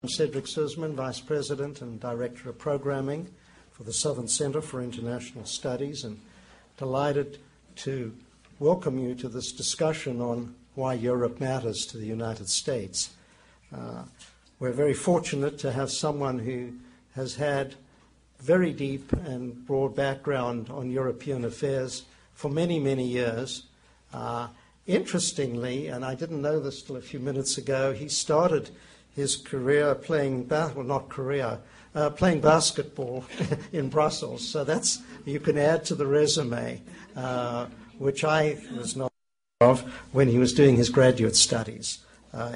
I'm Cedric Sussman, Vice President and Director of Programming for the Southern Center for International Studies, and delighted to welcome you to this discussion on why Europe matters to the United States. We're very fortunate to have someone who has had very deep and broad background on European affairs for many, many years. Interestingly, and I didn't know this till a few minutes ago, he started his career playing basketball in Brussels. So that's, you can add to the resume, which I was not aware of when he was doing his graduate studies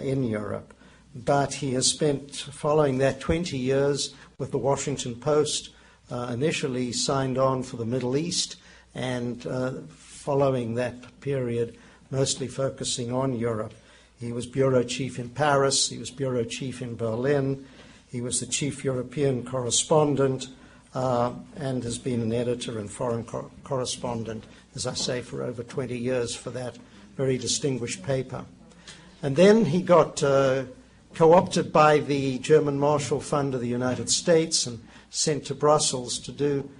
in Europe. But he has spent, following that, 20 years with the Washington Post, initially signed on for the Middle East, and following that period, mostly focusing on Europe. He was bureau chief in Paris, he was bureau chief in Berlin, he was the chief European correspondent, and has been an editor and foreign correspondent, as I say, for over 20 years for that very distinguished paper. And then he got co-opted by the German Marshall Fund of the United States and sent to Brussels to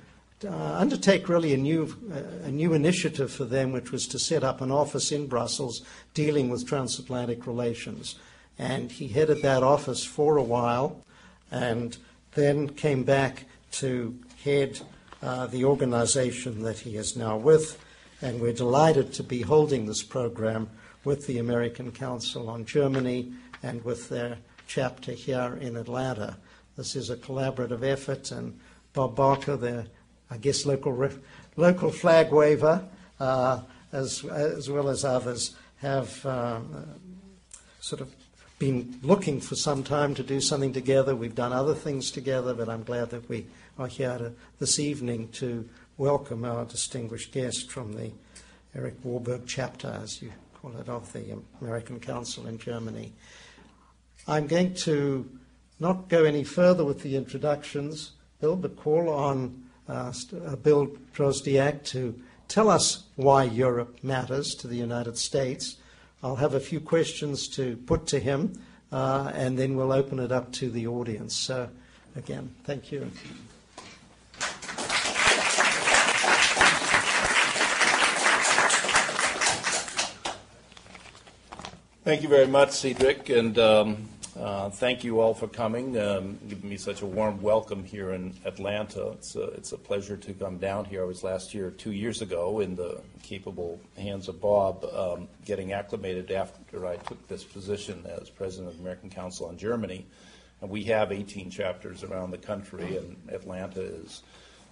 undertake really a new initiative for them, which was to set up an office in Brussels dealing with transatlantic relations. And he headed that office for a while and then came back to head the organization that he is now with. And we're delighted to be holding this program with the American Council on Germany and with their chapter here in Atlanta. This is a collaborative effort, and Bob Barker, the I guess local flag waver, as well as others, have sort of been looking for some time to do something together. We've done other things together, but I'm glad that we are here this evening to welcome our distinguished guest from the Eric Warburg chapter, as you call it, of the American Council in Germany. I'm going to not go any further with the introductions, Bill, but call on Bill Drozdiak to tell us why Europe matters to the United States. I'll have a few questions to put to him, and then we'll open it up to the audience. So, again, thank you. Thank you very much, Cedric, and thank you all for coming, giving me such a warm welcome here in Atlanta. It's a pleasure to come down here. I was last year, 2 years ago, in the capable hands of Bob, getting acclimated after I took this position as president of the American Council on Germany. And we have 18 chapters around the country, and Atlanta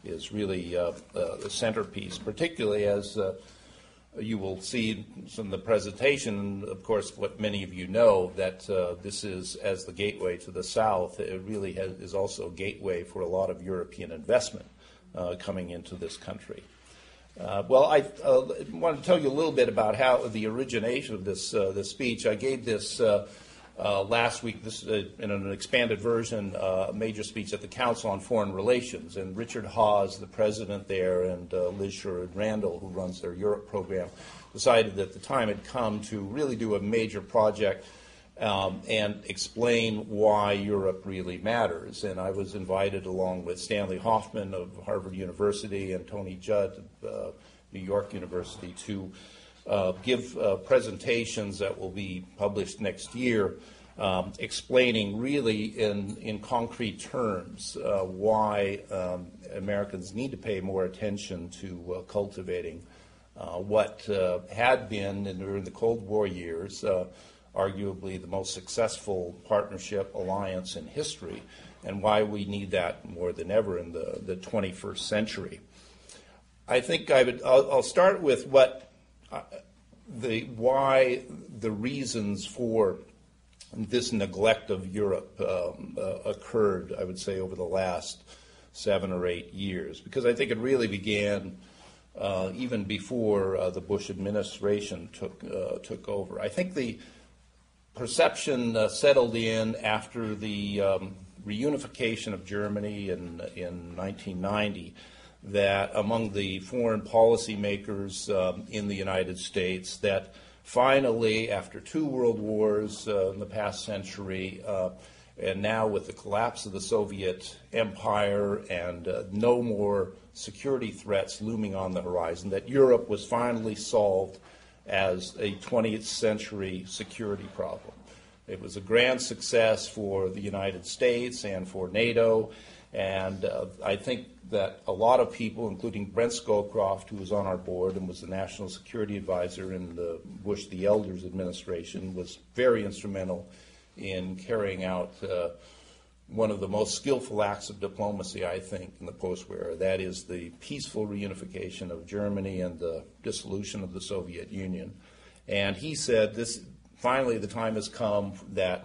is really the centerpiece, particularly as you will see from the presentation, of course, what many of you know, that this is, as the gateway to the South, it really is also a gateway for a lot of European investment coming into this country. I want to tell you a little bit about how the origination of this speech. I gave this last week, in an expanded version, a major speech at the Council on Foreign Relations. And Richard Hawes, the president there, and Liz Sherwood-Randall, who runs their Europe program, decided that the time had come to really do a major project and explain why Europe really matters. And I was invited, along with Stanley Hoffman of Harvard University and Tony Judd of New York University, to give presentations that will be published next year, explaining really in concrete terms why Americans need to pay more attention to cultivating what had been, during the Cold War years, arguably the most successful partnership alliance in history, and why we need that more than ever in the 21st century. I think I'll start with why the reasons for this neglect of Europe occurred, I would say, over the last 7 or 8 years, because I think it really began even before the Bush administration took over. I think the perception settled in after the reunification of Germany in 1990, that among the foreign policy makers in the United States, that finally, after 2 world wars in the past century, And now with the collapse of the Soviet Empire and no more security threats looming on the horizon, that Europe was finally solved as a 20th century security problem. It was a grand success for the United States and for NATO, and I think that a lot of people, including Brent Scowcroft, who was on our board and was the National Security Advisor in the Bush the Elder's administration, was very instrumental in carrying out one of the most skillful acts of diplomacy, I think, in the post-war era. That is the peaceful reunification of Germany and the dissolution of the Soviet Union. And he said, finally the time has come that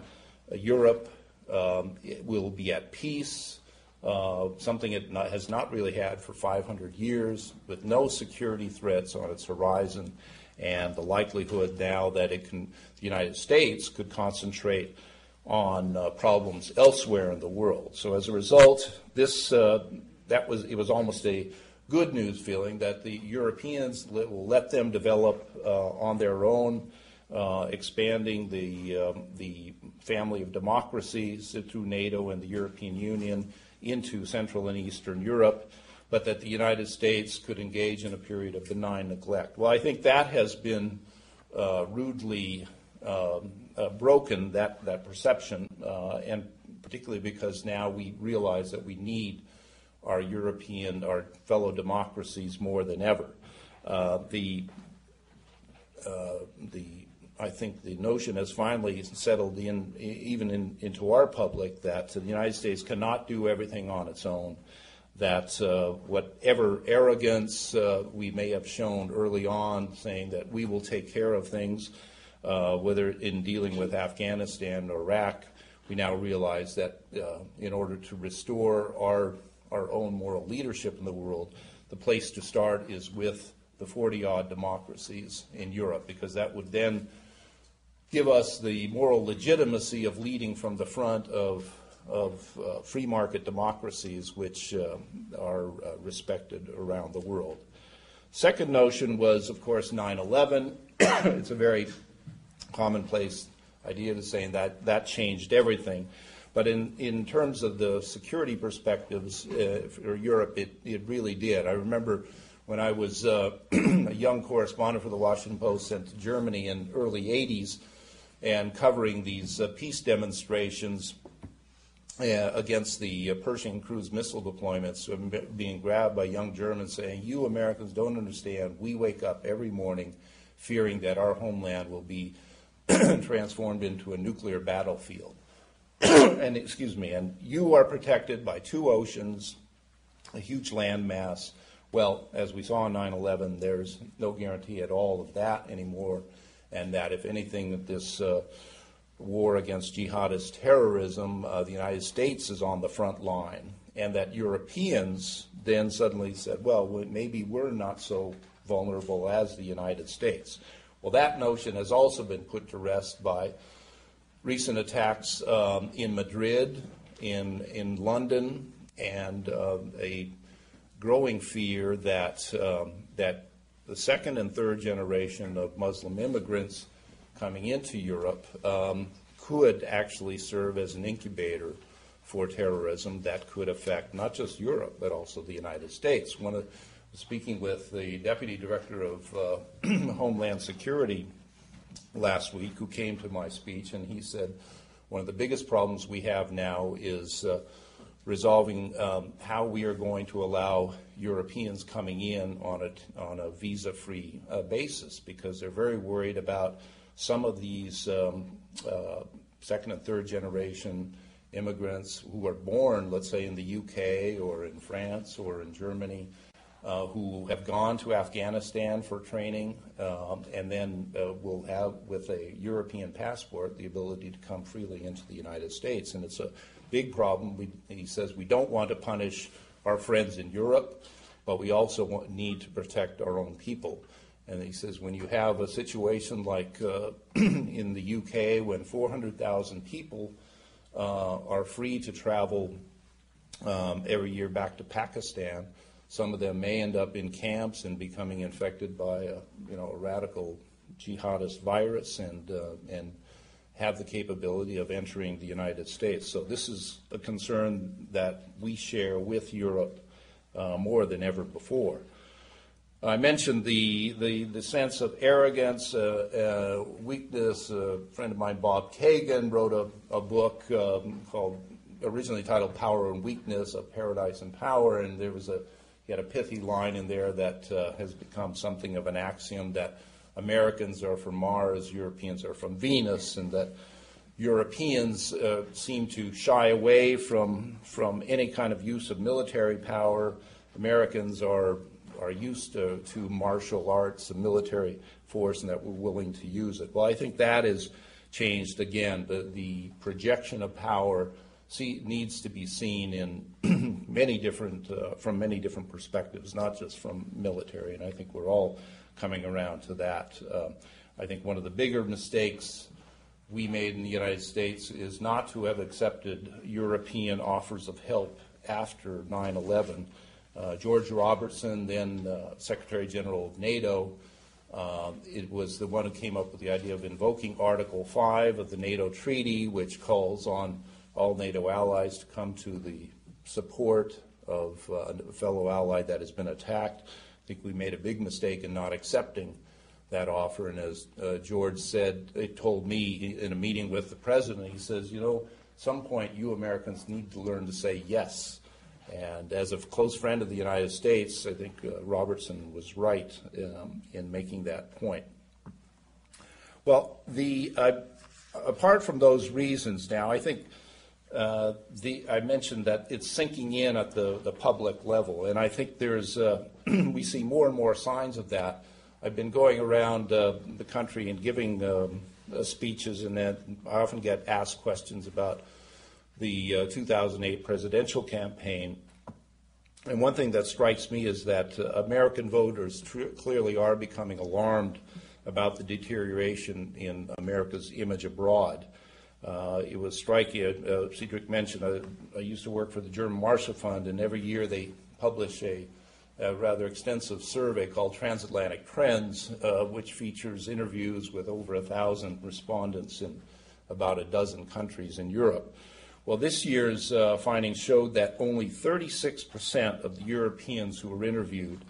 Europe will be at peace, something it has not really had for 500 years, with no security threats on its horizon, and the likelihood now that the United States could concentrate on problems elsewhere in the world. So as a result, it was almost a good news feeling that the Europeans will let them develop on their own, expanding the family of democracies through NATO and the European Union into Central and Eastern Europe, but that the United States could engage in a period of benign neglect. Well, I think that has been rudely broken, that perception, and particularly because now we realize that we need our fellow democracies more than ever. I think the notion has finally settled into our public that the United States cannot do everything on its own, that whatever arrogance we may have shown early on, saying that we will take care of things, whether in dealing with Afghanistan or Iraq, we now realize that in order to restore our own moral leadership in the world, the place to start is with the 40-odd democracies in Europe, because that would then give us the moral legitimacy of leading from the front of free market democracies which are respected around the world. Second notion was, of course, 9/11. It's a very commonplace idea to saying that changed everything. But in terms of the security perspectives for Europe, it really did. I remember when I was a young correspondent for the Washington Post sent to Germany in early 80s and covering these peace demonstrations against the Pershing cruise missile deployments, being grabbed by young Germans saying, "You Americans don't understand. We wake up every morning fearing that our homeland will be transformed into a nuclear battlefield." And you are protected by two oceans, a huge land mass. Well, as we saw in 9/11, there's no guarantee at all of that anymore, and that if anything, this war against jihadist terrorism, the United States is on the front line, and that Europeans then suddenly said, well, maybe we're not so vulnerable as the United States. Well, that notion has also been put to rest by recent attacks in Madrid, in London, and a growing fear that the second and third generation of Muslim immigrants coming into Europe could actually serve as an incubator for terrorism that could affect not just Europe, but also the United States. Speaking with the Deputy Director of Homeland Security last week, who came to my speech, and he said one of the biggest problems we have now is resolving how we are going to allow Europeans coming in on a visa-free basis, because they're very worried about some of these second and third generation immigrants who are born, let's say, in the UK or in France or in Germany, who have gone to Afghanistan for training and then will have, with a European passport, the ability to come freely into the United States. And it's a big problem. He says we don't want to punish our friends in Europe, but we also need to protect our own people. And he says when you have a situation like in the UK, when 400,000 people are free to travel every year back to Pakistan, some of them may end up in camps and becoming infected by a radical jihadist virus and have the capability of entering the United States. So this is a concern that we share with Europe more than ever before. I mentioned the sense of arrogance, weakness. A friend of mine, Bob Kagan, wrote a book originally titled Power and Weakness, A Paradise and Power, and he had a pithy line in there that has become something of an axiom, that Americans are from Mars, Europeans are from Venus, and that Europeans seem to shy away from any kind of use of military power. Americans are used to martial arts and military force, and that we're willing to use it. Well, I think that has changed again. The projection of power needs to be seen in many different from many different perspectives, not just from military. And I think we're all coming around to that. I think one of the bigger mistakes we made in the United States is not to have accepted European offers of help after 9/11. George Robertson, then Secretary General of NATO, it was the one who came up with the idea of invoking Article 5 of the NATO Treaty, which calls on all NATO allies to come to the support of a fellow ally that has been attacked. I think we made a big mistake in not accepting that offer. And as George said, it told me in a meeting with the president, he says, at some point you Americans need to learn to say yes. And as a close friend of the United States, I think Robertson was right in making that point. Well, apart from those reasons now, I think I mentioned that it's sinking in at the public level, and I think we see more and more signs of that. I've been going around the country and giving speeches, and then I often get asked questions about the 2008 presidential campaign. And one thing that strikes me is that American voters clearly are becoming alarmed about the deterioration in America's image abroad. It was striking. Cedric mentioned I used to work for the German Marshall Fund, and every year they publish a rather extensive survey called Transatlantic Trends, which features interviews with over 1,000 respondents in about a dozen countries in Europe. Well, this year's findings showed that only 36% of the Europeans who were interviewed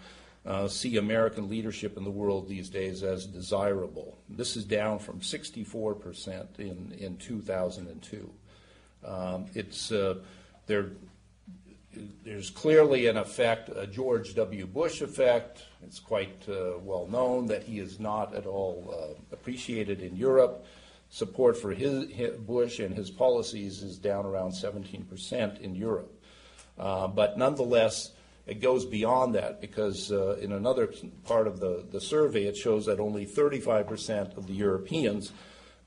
see American leadership in the world these days as desirable. This is down from 64% in 2002. There's clearly an effect, a George W. Bush effect. It's quite well known that he is not at all appreciated in Europe. Support for Bush and his policies is down around 17% in Europe. But nonetheless, it goes beyond that, because in another part of the survey, it shows that only 35% of the Europeans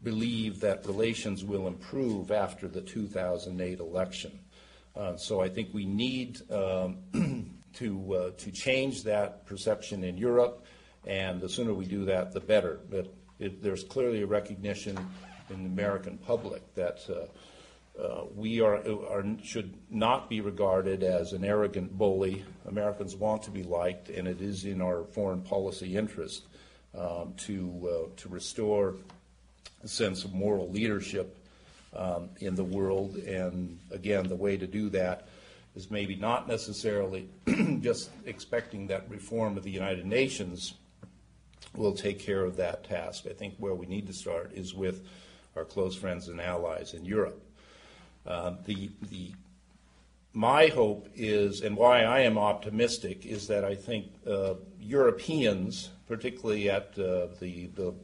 believe that relations will improve after the 2008 election. So I think we need to change that perception in Europe, and the sooner we do that, the better. But there's clearly a recognition in the American public that we should not be regarded as an arrogant bully. Americans want to be liked, and it is in our foreign policy interest to restore a sense of moral leadership in the world. And again, the way to do that is maybe not necessarily just expecting that reform of the United Nations will take care of that task. I think where we need to start is with our close friends and allies in Europe. My hope is, and why I am optimistic, is that I think Europeans, particularly at the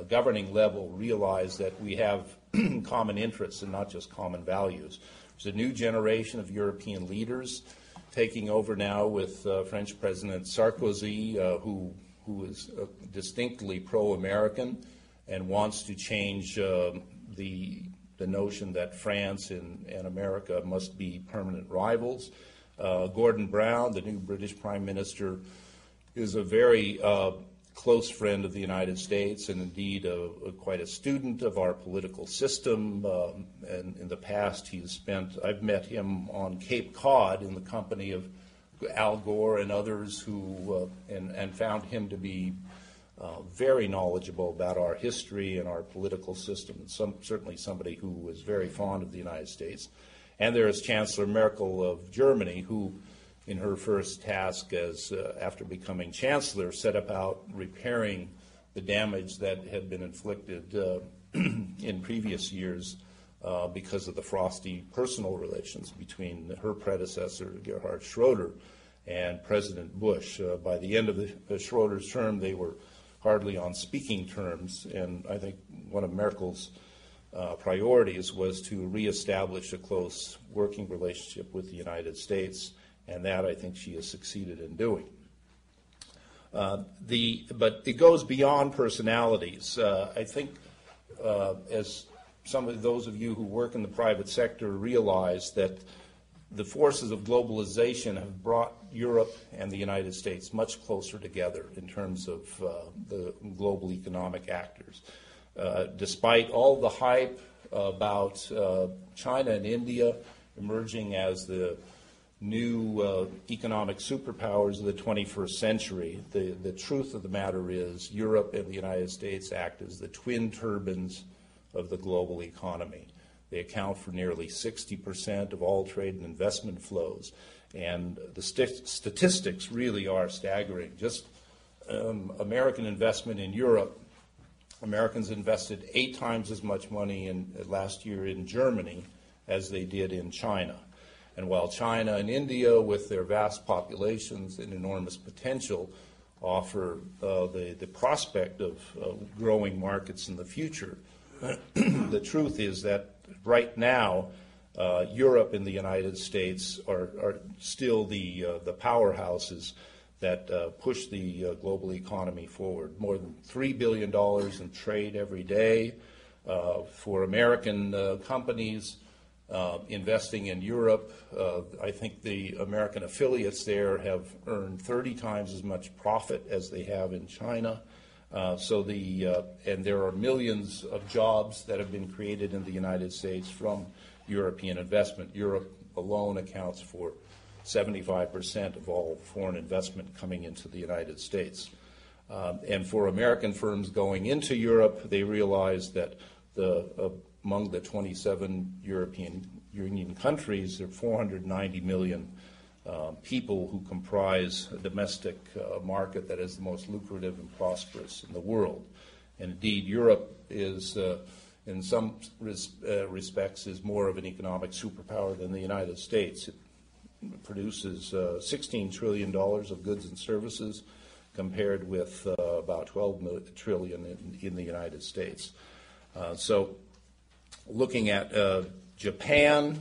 governing level, realize that we have common interests and not just common values. There's a new generation of European leaders taking over now with French President Sarkozy, who is distinctly pro-American and wants to change the notion that France and America must be permanent rivals. Gordon Brown, the new British Prime Minister, is a very close friend of the United States, and indeed quite a student of our political system. And in the past, I've met him on Cape Cod in the company of Al Gore and others and found him to be very knowledgeable about our history and our political system, and certainly somebody who was very fond of the United States. And there is Chancellor Merkel of Germany, who, in her first task after becoming Chancellor, set about repairing the damage that had been inflicted in previous years because of the frosty personal relations between her predecessor, Gerhard Schroeder, and President Bush. By the end of Schroeder's term, they were hardly on speaking terms, and I think one of Merkel's priorities was to reestablish a close working relationship with the United States, and that I think she has succeeded in doing. But it goes beyond personalities. I think as some of those of you who work in the private sector realize that the forces of globalization have brought Europe and the United States much closer together in terms of the global economic actors. Despite all the hype about China and India emerging as the new economic superpowers of the 21st century, the truth of the matter is Europe and the United States act as the twin turbines of the global economy. They account for nearly 60% of all trade and investment flows. And the statistics really are staggering. Just American investment in Europe, Americans invested 8 times as much money last year in Germany as they did in China. And while China and India, with their vast populations and enormous potential, offer the prospect of growing markets in the future, the truth is that right now, Europe and the United States are still the powerhouses that push the global economy forward. More than $3 billion in trade every day for American companies investing in Europe. I think the American affiliates there have earned 30 times as much profit as they have in China. And there are millions of jobs that have been created in the United States from European investment. Europe alone accounts for 75% of all foreign investment coming into the United States. And for American firms going into Europe, they realize that among the 27 European Union countries, there are 490 million people who comprise a domestic market that is the most lucrative and prosperous in the world. And indeed, Europe is, in some respects, is more of an economic superpower than the United States. It produces $16 trillion of goods and services compared with about $12 trillion in the United States. So looking at Japan,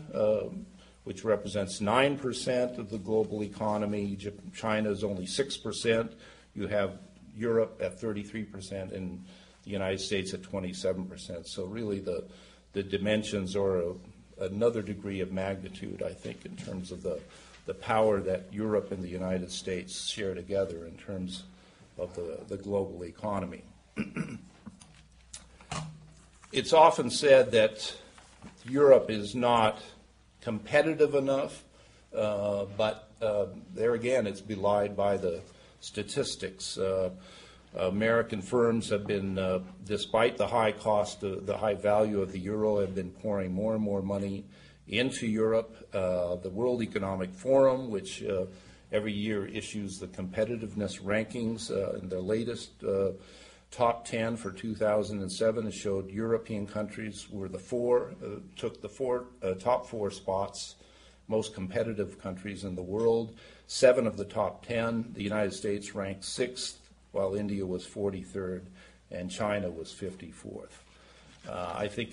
which represents 9% of the global economy. China is only 6%. You have Europe at 33% and the United States at 27%. So really the dimensions are another degree of magnitude, I think, in terms of the power that Europe and the United States share together in terms of the global economy. It's often said that Europe is not competitive enough, but there again, it's belied by the statistics. American firms have been, despite the high cost, the high value of the euro, have been pouring more and more money into Europe. The World Economic Forum, which every year issues the competitiveness rankings, in the latest top 10 for 2007 showed European countries were took the top 4 spots, most competitive countries in the world. 7 of the top 10, the United States ranked 6th, while India was 43rd, and China was 54th. I think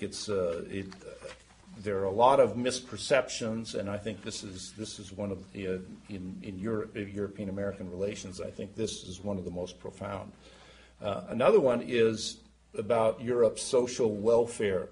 there are a lot of misperceptions, and I think this is one of the in European American relations. I think this is one of the most profound. Another one is about Europe's social welfare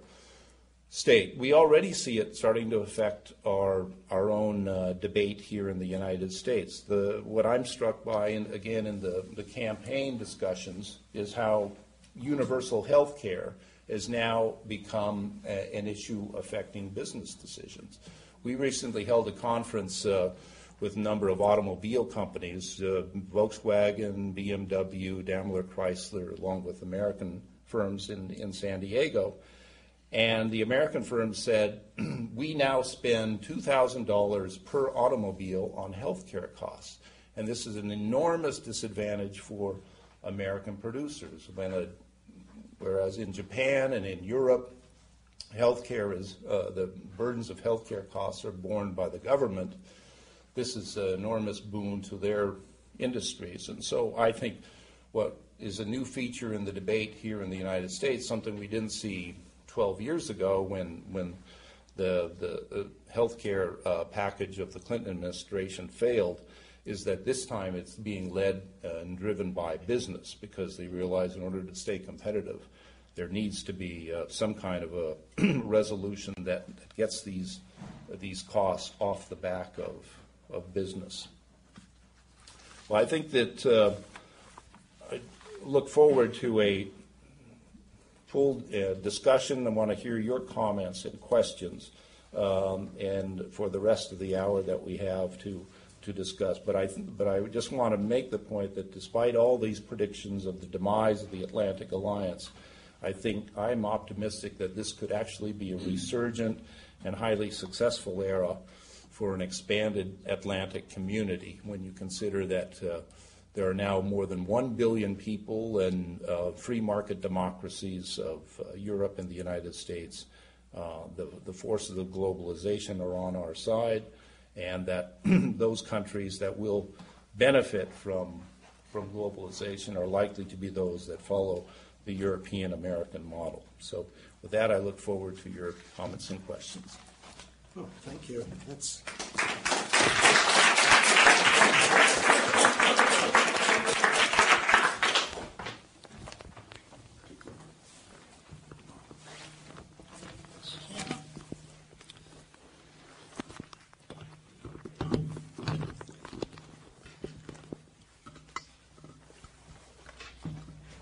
state. We already see it starting to affect our own debate here in the United States. What I'm struck by, and again in the campaign discussions, is how universal health care has now become an issue affecting business decisions. We recently held a conference with a number of automobile companies, Volkswagen, BMW, Daimler, Chrysler, along with American firms in San Diego. And the American firm said, we now spend $2,000 per automobile on healthcare costs. And this is an enormous disadvantage for American producers. Whereas in Japan and in Europe, healthcare is, the burdens of healthcare costs are borne by the government. This is an enormous boon to their industries. And so I think what is a new feature in the debate here in the United States, something we didn't see 12 years ago when the healthcare package of the Clinton administration failed, is that this time it's being led and driven by business, because they realize in order to stay competitive, there needs to be some kind of a resolution that gets these costs off the back of business. Well, I think that I look forward to a full discussion. I want to hear your comments and questions, and for the rest of the hour that we have to discuss. But I just want to make the point that despite all these predictions of the demise of the Atlantic Alliance, I think I'm optimistic that this could actually be a resurgent and highly successful era for an expanded Atlantic community, when you consider that there are now more than 1 billion people in free market democracies of Europe and the United States. The forces of globalization are on our side, and that those countries that will benefit from globalization are likely to be those that follow the European-American model. So with that, I look forward to your comments and questions. Oh, thank you. That's...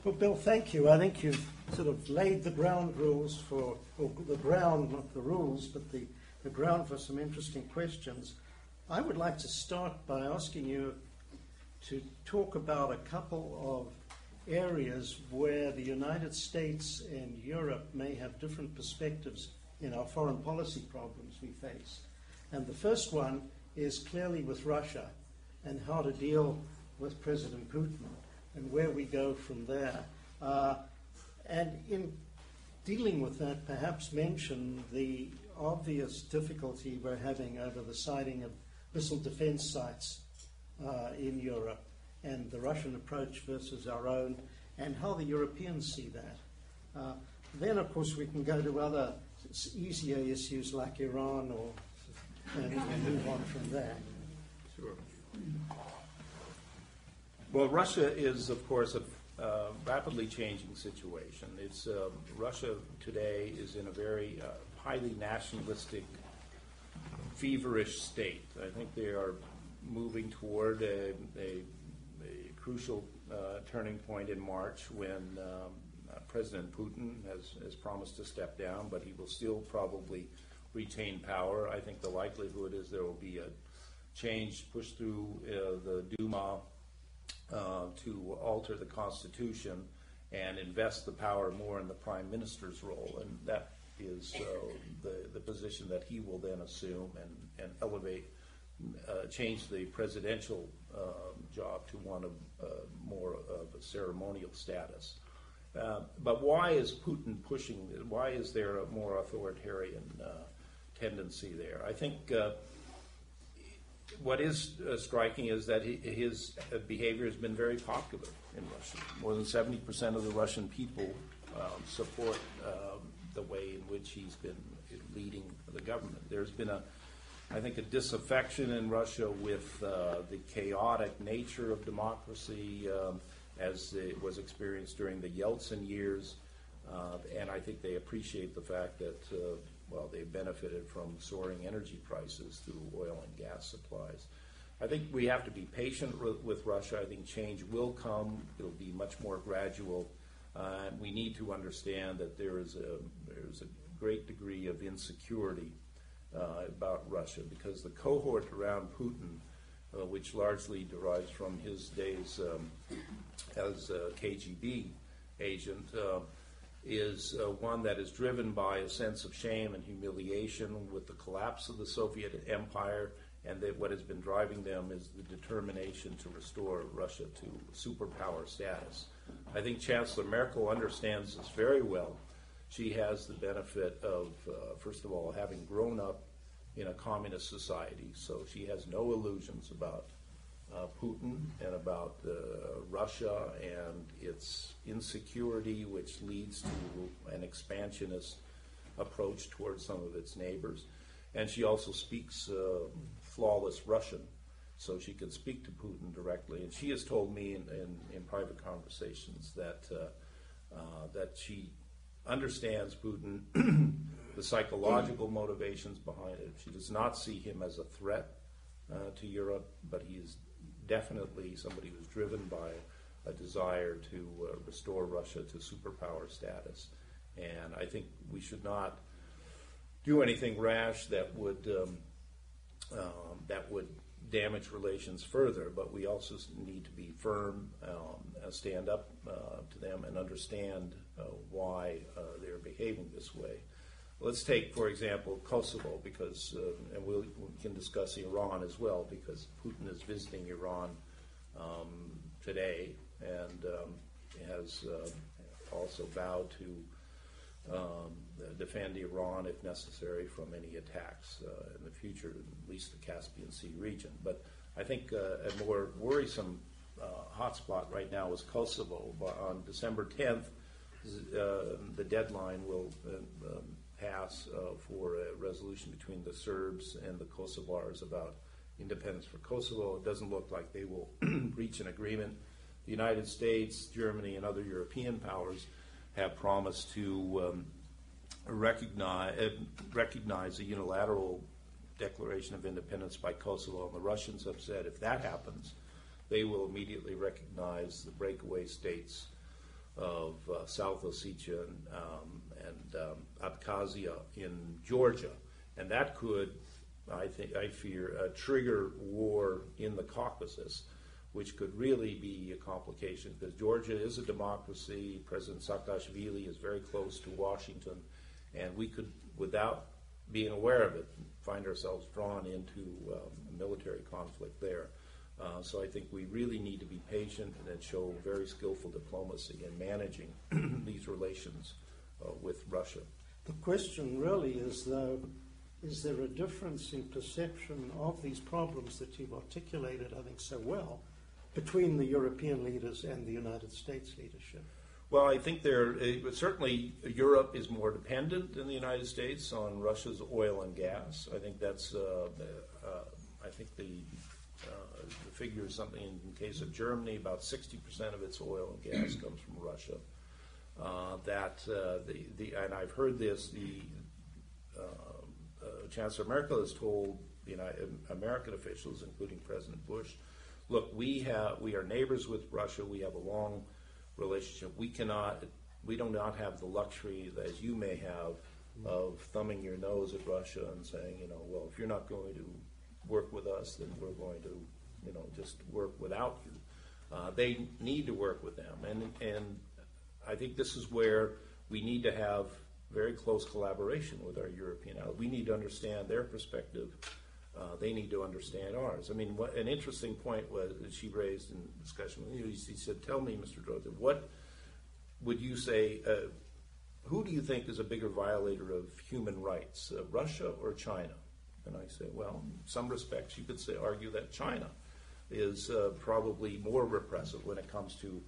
Well, Bill, thank you. I think you've sort of laid the ground rules for, or the ground, not the rules, but the ground for some interesting questions. I would like to start by asking you to talk about a couple of areas where the United States and Europe may have different perspectives in our foreign policy problems we face. And the first one is clearly with Russia and how to deal with President Putin and where we go from there. And in dealing with that, perhaps mention the obvious difficulty we're having over the siting of missile defense sites in Europe, and the Russian approach versus our own, and how the Europeans see that. Then, of course, we can go to other easier issues like Iran, and move on from there. Sure. Well, Russia is, of course, a rapidly changing situation. It's Russia today is in a very highly nationalistic, feverish state. I think they are moving toward a crucial turning point in March when President Putin has promised to step down, but he will still probably retain power. I think the likelihood is there will be a change pushed through the Duma to alter the Constitution and invest the power more in the Prime Minister's role, and that is the position that he will then assume and elevate, change the presidential job to one of more of a ceremonial status. But why is Putin pushing? Why is there a more authoritarian tendency there? I think what is striking is that his behavior has been very popular in Russia. More than 70% of the Russian people support the way in which he's been leading the government. There's been I think, a disaffection in Russia with the chaotic nature of democracy as it was experienced during the Yeltsin years, and I think they appreciate the fact that they benefited from soaring energy prices through oil and gas supplies. I think we have to be patient with Russia. I think change will come. It'll be much more gradual. We need to understand that there's a great degree of insecurity about Russia, because the cohort around Putin which largely derives from his days as a KGB agent, is one that is driven by a sense of shame and humiliation with the collapse of the Soviet Empire, and that what has been driving them is the determination to restore Russia to superpower status. I think Chancellor Merkel understands this very well. She has the benefit of, first of all, having grown up in a communist society, so she has no illusions about Putin and about Russia and its insecurity, which leads to an expansionist approach towards some of its neighbors. And she also speaks flawless Russian, so she can speak to Putin directly. And she has told me in private conversations that she understands Putin, the psychological motivations behind it. She does not see him as a threat to Europe, but he is definitely somebody who's driven by a desire to restore Russia to superpower status. And I think we should not do anything rash that would damage relations further, but we also need to be firm, stand up to them, and understand why they're behaving this way. Let's take, for example, Kosovo, because, and we can discuss Iran as well, because Putin is visiting Iran today and has also vowed to defend Iran, if necessary, from any attacks in the future, at least the Caspian Sea region. But I think a more worrisome hotspot right now is Kosovo. On December 10th, the deadline will pass for a resolution between the Serbs and the Kosovars about independence for Kosovo. It doesn't look like they will reach an agreement. The United States, Germany, and other European powers have promised to recognize a unilateral declaration of independence by Kosovo, and the Russians have said if that happens, they will immediately recognize the breakaway states of South Ossetia and Abkhazia in Georgia, and that could, I fear, trigger war in the Caucasus, which could really be a complication, because Georgia is a democracy. President Saakashvili is very close to Washington, and we could, without being aware of it, find ourselves drawn into a military conflict there. So I think we really need to be patient and show very skillful diplomacy in managing these relations with Russia. The question really is, though, is there a difference in perception of these problems that you've articulated, I think, so well, between the European leaders and the United States leadership? Well, I think certainly Europe is more dependent than the United States on Russia's oil and gas. I think that's, I think the figure is something in the case of Germany, about 60% of its oil and gas comes from Russia. And I've heard this, Chancellor Merkel has told American officials, including President Bush, look, we are neighbors with Russia. We have a long relationship. We do not have the luxury, as you may have, of thumbing your nose at Russia and saying, well, if you're not going to work with us, then we're going to, just work without you. They need to work with them, and I think this is where we need to have very close collaboration with our European allies. We need to understand their perspective. They need to understand ours. I mean, an interesting point was that she raised in discussion with you. She said, tell me, Mr. Drozdiak, what would you say, who do you think is a bigger violator of human rights, Russia or China? And I say, well, in some respects, you could argue that China is probably more repressive when it comes to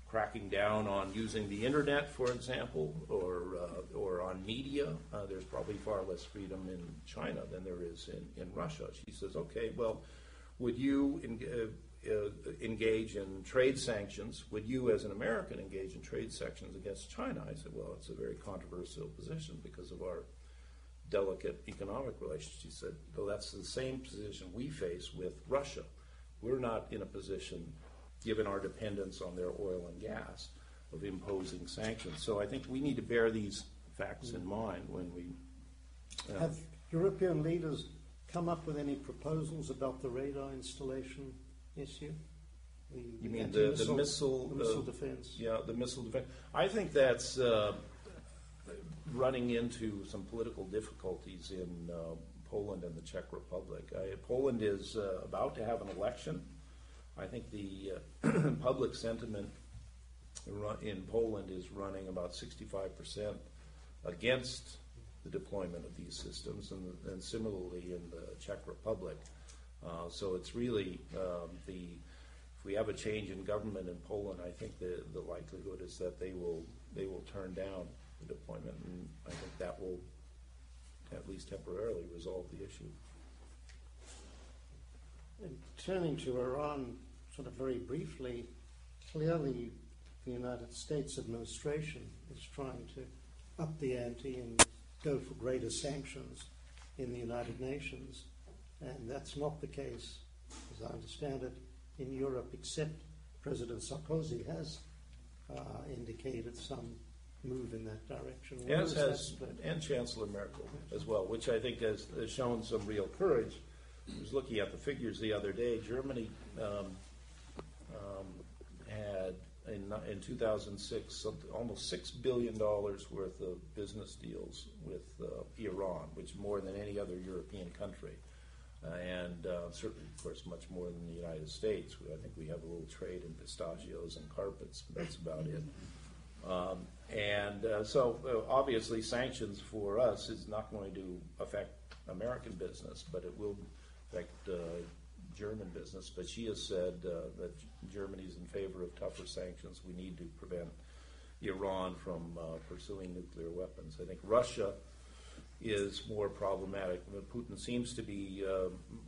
cracking down on using the internet, for example, or on media. There's probably far less freedom in China than there is in Russia. She says, okay, well, would you engage in trade sanctions? Would you, as an American, engage in trade sanctions against China? I said, well, it's a very controversial position because of our delicate economic relations. She said, well, that's the same position we face with Russia. We're not in a position, given our dependence on their oil and gas, of imposing sanctions. So I think we need to bear these facts in mind when we... Have European leaders come up with any proposals about the radar installation issue? You mean the missile defense? Yeah, the missile defense. I think that's running into some political difficulties in Poland and the Czech Republic. Poland is about to have an election. I think the public sentiment in Poland is running about 65% against the deployment of these systems, and similarly in the Czech Republic. So it's really if we have a change in government in Poland, I think the likelihood is that they will turn down the deployment, and I think that will at least temporarily resolve the issue. And turning to Iran, sort of very briefly, clearly the United States administration is trying to up the ante and go for greater sanctions in the United Nations, and that's not the case, as I understand it, in Europe, except President Sarkozy has indicated some move in that direction. As has, and Chancellor Merkel as well, which I think has shown some real courage. I was looking at the figures the other day. Germany had, in 2006, almost $6 billion worth of business deals with Iran, which is more than any other European country. And certainly, of course, much more than the United States. I think we have a little trade in pistachios and carpets, but that's about it. So obviously sanctions for us is not going to affect American business, but it will affect German business. But she has said that Germany is in favor of tougher sanctions. We need to prevent Iran from pursuing nuclear weapons. I think Russia is more problematic. Putin seems to be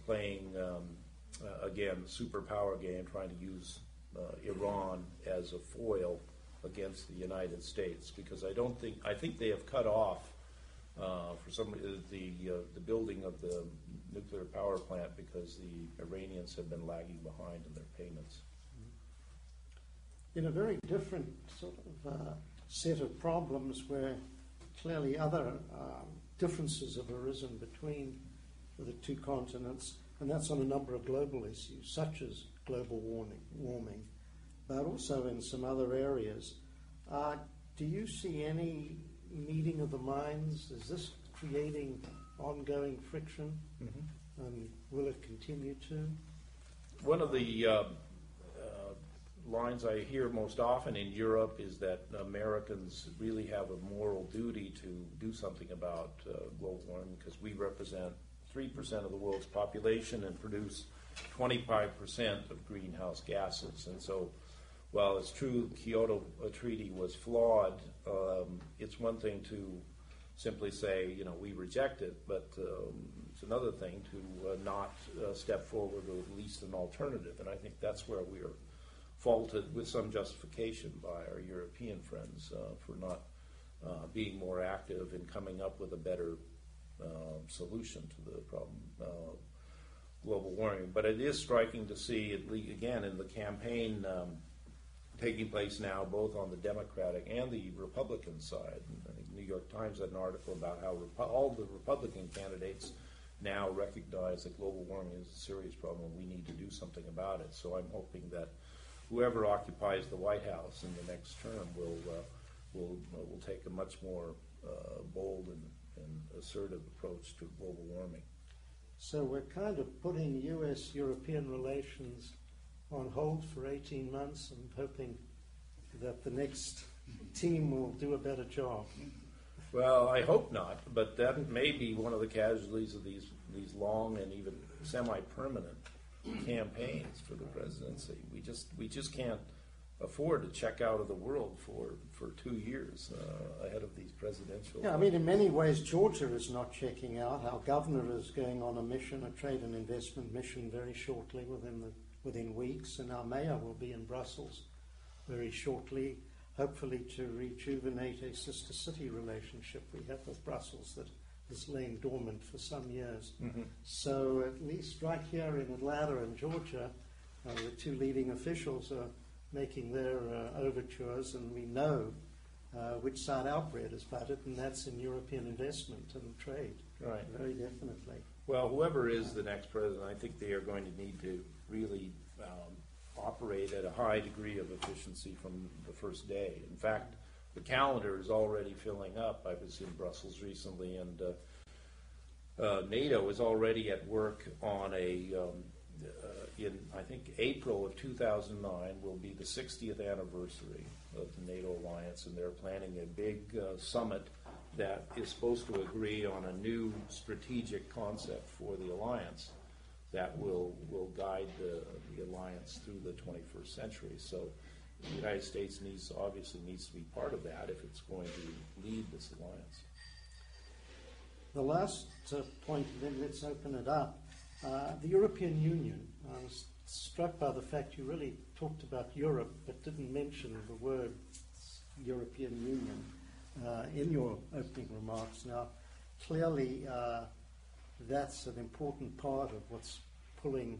playing, again, the superpower game, trying to use Iran as a foil against the United States, because I think they have cut off for some the building of the nuclear power plant because the Iranians have been lagging behind in their payments. In a very different sort of set of problems where clearly other differences have arisen between the two continents, and that's on a number of global issues, such as global warming, but also in some other areas. Do you see any meeting of the minds? Is this creating ongoing friction? Mm-hmm. And will it continue to? One of the lines I hear most often in Europe is that Americans really have a moral duty to do something about global warming, because we represent 3% of the world's population and produce 25% of greenhouse gases. And so while it's true the Kyoto Treaty was flawed, it's one thing to simply say, we reject it, but it's another thing to not step forward with at least an alternative. And I think that's where we are faulted with some justification by our European friends for not being more active in coming up with a better solution to the problem of global warming. But it is striking to see, again, in the campaign taking place now both on the Democratic and the Republican side. And I think New York Times had an article about how all the Republican candidates now recognize that global warming is a serious problem and we need to do something about it. So I'm hoping that whoever occupies the White House in the next term will take a much more bold and assertive approach to global warming. So we're kind of putting U.S.-European relations on hold for 18 months and hoping that the next team will do a better job. Well, I hope not, but that may be one of the casualties of these long and even semi-permanent campaigns for the presidency. We just can't afford to check out of the world for 2 years ahead of these presidential. Yeah, I mean, in many ways, Georgia is not checking out. Our governor is going on a trade and investment mission very shortly, within weeks, and our mayor will be in Brussels very shortly, hopefully to rejuvenate a sister city relationship we have with Brussels that has lain dormant for some years. Mm-hmm. So at least right here in Atlanta and Georgia, the two leading officials are making their overtures, and we know which side our bread is buttered, and that's in European investment and trade. Right. Very definitely. Well, whoever is the next president, I think they are going to need to really operate at a high degree of efficiency from the first day. In fact, the calendar is already filling up. I was in Brussels recently, and NATO is already at work on in I think April of 2009 will be the 60th anniversary of the NATO alliance, and they're planning a big summit that is supposed to agree on a new strategic concept for the alliance that will guide the alliance through the 21st century. So the United States obviously needs to be part of that if it's going to lead this alliance. The last point, then let's open it up. The European Union. I was struck by the fact you really talked about Europe but didn't mention the word European Union in your opening remarks. Now, clearly that's an important part of what's pulling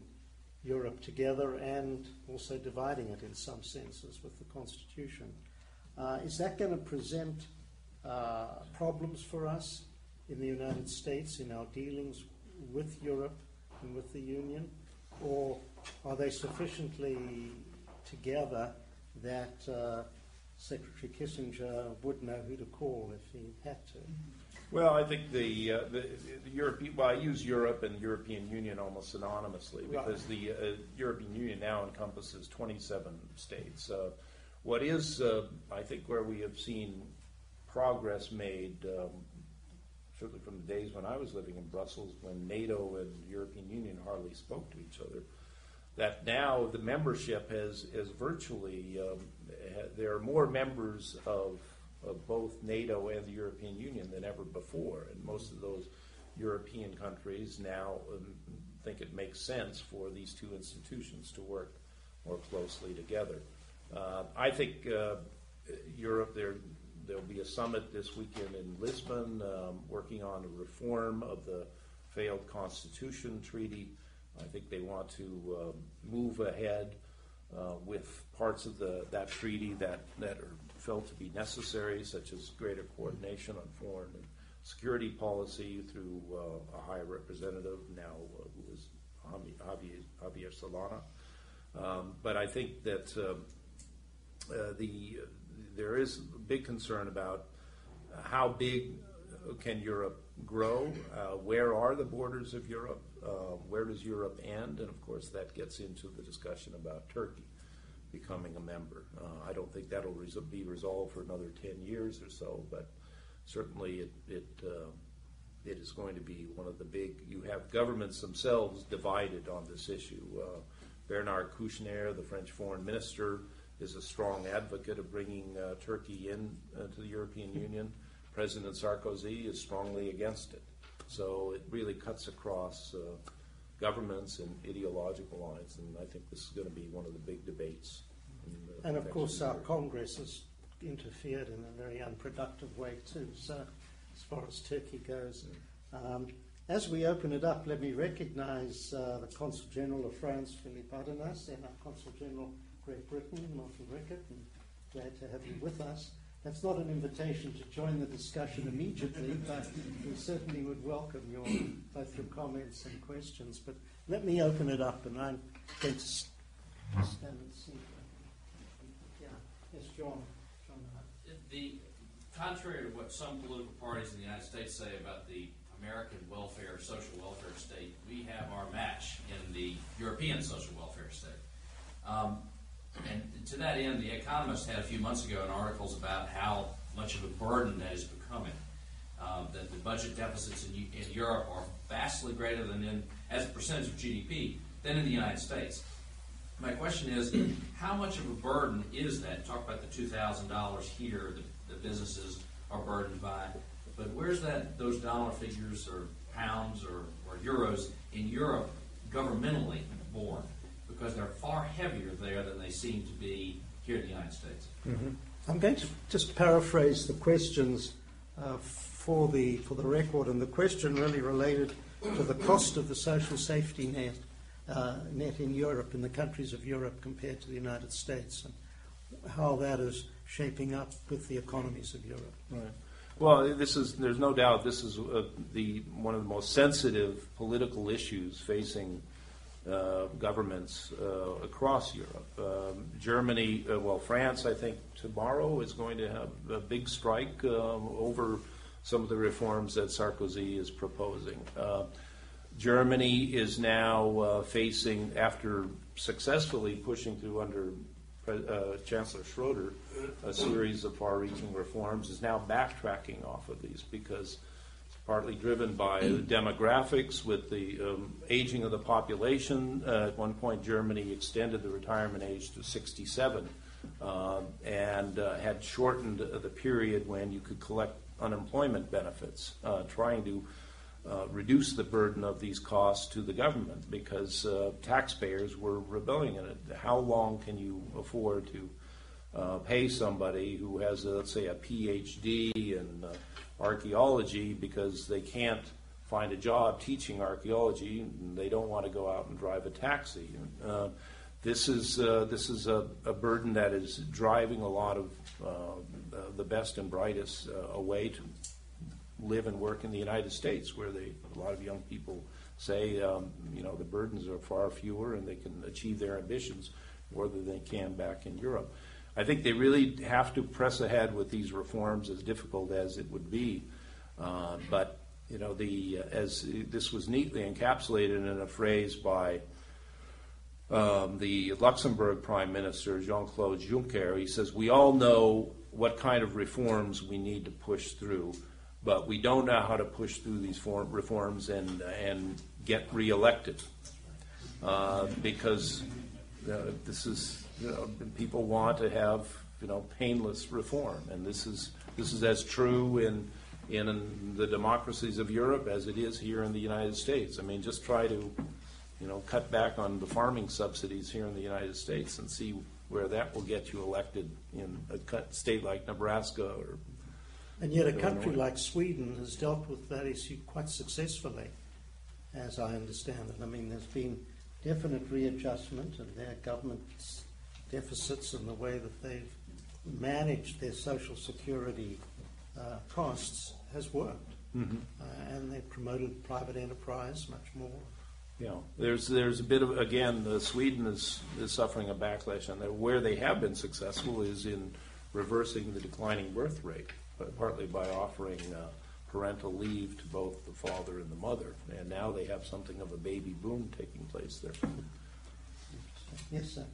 Europe together and also dividing it in some senses with the Constitution. Is that going to present problems for us in the United States in our dealings with Europe and with the Union? Or are they sufficiently together that Secretary Kissinger would know who to call if he had to? Well, I think the European. Well, I use Europe and European Union almost synonymously because the European Union now encompasses 27 states. What is, I think, where we have seen progress made, certainly from the days when I was living in Brussels, when NATO and the European Union hardly spoke to each other, that now the membership is virtually, there are more members of both NATO and the European Union than ever before. And most of those European countries now think it makes sense for these two institutions to work more closely together. I think Europe, there'll be a summit this weekend in Lisbon working on a reform of the failed Constitution Treaty. I think they want to move ahead with parts of that treaty that are felt to be necessary, such as greater coordination on foreign and security policy through a high representative now who is Javier Solana. But I think that there is a big concern about how big can Europe grow? Where are the borders of Europe? Where does Europe end? And of course, that gets into the discussion about Turkey becoming a member. I don't think that'll be resolved for another 10 years or so, but certainly it is going to be one of the big. You have governments themselves divided on this issue. Bernard Kouchner, the French foreign minister, is a strong advocate of bringing Turkey to the European Union. President Sarkozy is strongly against it. So it really cuts across governments and ideological lines, and I think this is going to be one of the big debates. And of course our Congress has interfered in a very unproductive way too, so as far as Turkey goes. As we open it up, let me recognize the Consul General of France, Philippe Adenas, and our Consul General of Great Britain, Martin Rickett, and glad to have you with us. That's not an invitation to join the discussion immediately, but we certainly would welcome both your comments and questions. But let me open it up, and I'm going to stand and see. Yeah. Yes, John. Contrary to what some political parties in the United States say about the American welfare, social welfare state, we have our match in the European social welfare state. And to that end, The Economist had a few months ago an articles about how much of a burden that is becoming. That the budget deficits in Europe are vastly greater than as a percentage of GDP than in the United States. My question is, how much of a burden is that? Talk about the $2,000 here that businesses are burdened by, but where's those dollar figures or pounds or euros in Europe governmentally borne? Because they're far heavier there than they seem to be here in the United States. Mm-hmm. I'm going to just paraphrase the questions for the record, and the question really related to the cost of the social safety net in Europe, in the countries of Europe compared to the United States, and how that is shaping up with the economies of Europe. Right. Well, there's no doubt this is one of the most sensitive political issues facing governments across Europe. Germany, France, I think tomorrow is going to have a big strike over some of the reforms that Sarkozy is proposing. Germany is now facing, after successfully pushing through under Chancellor Schroeder a series of far-reaching reforms, is now backtracking off of these because it's partly driven by demographics with the aging of the population. At one point, Germany extended the retirement age to 67 and had shortened the period when you could collect unemployment benefits, trying to reduce the burden of these costs to the government because taxpayers were rebelling in it. How long can you afford to pay somebody who has, let's say, a PhD in archaeology because they can't find a job teaching archaeology and they don't want to go out and drive a taxi? This is a burden that is driving a lot of the best and brightest away to live and work in the United States, where a lot of young people say, the burdens are far fewer and they can achieve their ambitions more than they can back in Europe. I think they really have to press ahead with these reforms, as difficult as it would be. But as this was neatly encapsulated in a phrase by the Luxembourg Prime Minister, Jean-Claude Juncker, he says, we all know what kind of reforms we need to push through, but we don't know how to push through these reforms and get reelected because this is people want to have painless reform, and this is as true in the democracies of Europe as it is here in the United States. I mean, just try to cut back on the farming subsidies here in the United States and see where that will get you elected in a state like Nebraska. And yet a country like Sweden has dealt with that issue quite successfully, as I understand it. I mean, there's been definite readjustment of their government's deficits and the way that they've managed their social security costs has worked. Mm-hmm. And they've promoted private enterprise much more. Yeah, there's a bit of, again, Sweden is suffering a backlash on that. Where they have been successful is in reversing the declining birth rate, but partly by offering parental leave to both the father and the mother. And now they have something of a baby boom taking place there. Yes, sir.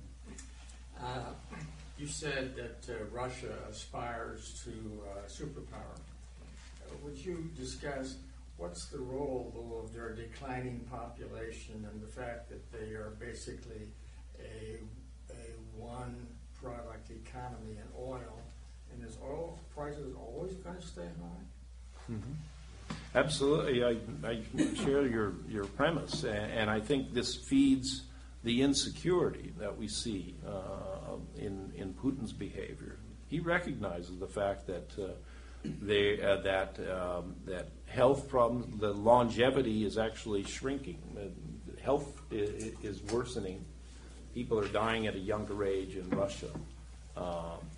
You said that Russia aspires to superpower. Would you discuss what's the role, though, of their declining population and the fact that they are basically a one-product economy in oil? And is oil prices always going to stay high? Mm-hmm. Absolutely. I share your premise, and I think this feeds the insecurity that we see in Putin's behavior. He recognizes the fact that that health problems, the longevity is actually shrinking. Health is worsening. People are dying at a younger age in Russia,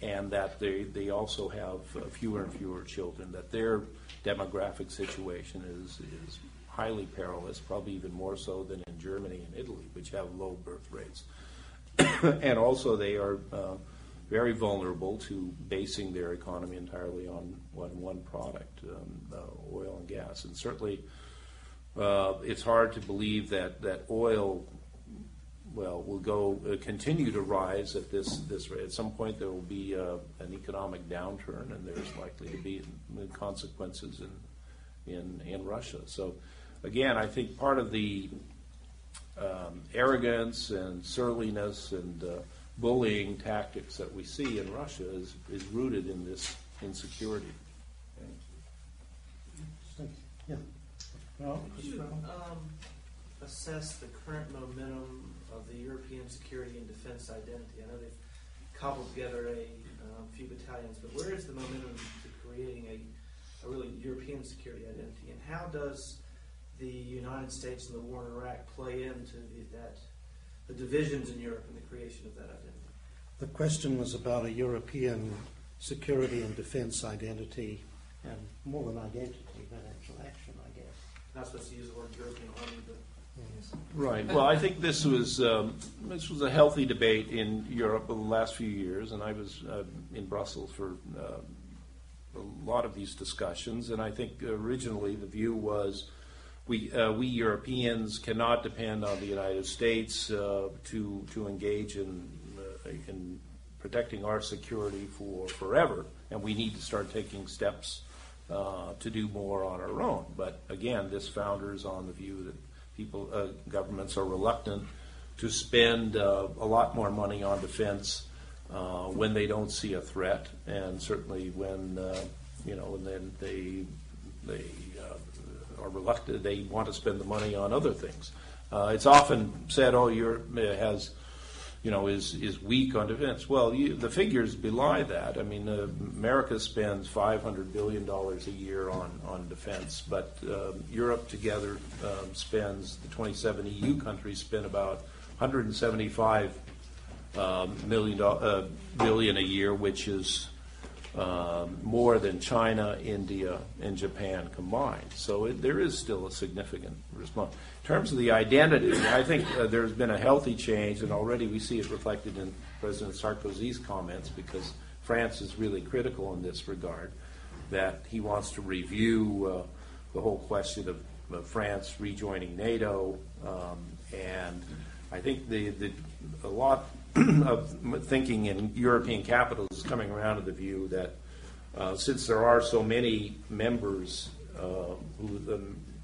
and that they also have fewer and fewer children. That their demographic situation is highly perilous, probably even more so than in Germany and Italy, which have low birth rates. And also they are very vulnerable to basing their economy entirely on one product, oil and gas. And certainly it's hard to believe that oil will continue to rise at this rate. At some point there will be an economic downturn, and there's likely to be consequences in Russia. So again, I think part of the arrogance and surliness and bullying tactics that we see in Russia is rooted in this insecurity. Yeah. Well, could you assess the current momentum of the European security and defense identity? I know they've cobbled together a few battalions, but where is the momentum to creating a really European security identity? And how does the United States and the war in Iraq play into the divisions in Europe and the creation of that identity? The question was about a European security and defense identity and more than identity, but actual action, I guess. Not supposed to use the word European army, but Yes. Right. Well, I think this was a healthy debate in Europe over the last few years, and I was in Brussels for a lot of these discussions. And I think originally the view was we Europeans cannot depend on the United States to engage in protecting our security for forever, and we need to start taking steps to do more on our own. But again, this founders on the view that governments are reluctant to spend a lot more money on defense when they don't see a threat, and certainly when and then they are reluctant. They want to spend the money on other things. It's often said, "Oh, Europe has." Is weak on defense. Well, the figures belie that. I mean, America spends $500 billion a year on defense, but Europe together spends, the 27 EU countries spend about $175 billion a year, which is more than China, India, and Japan combined. So there is still a significant response. In terms of the identity, I think there's been a healthy change, and already we see it reflected in President Sarkozy's comments, because France is really critical in this regard, that he wants to review the whole question of France rejoining NATO, and I think a lot of thinking in European capitals is coming around to the view that since there are so many members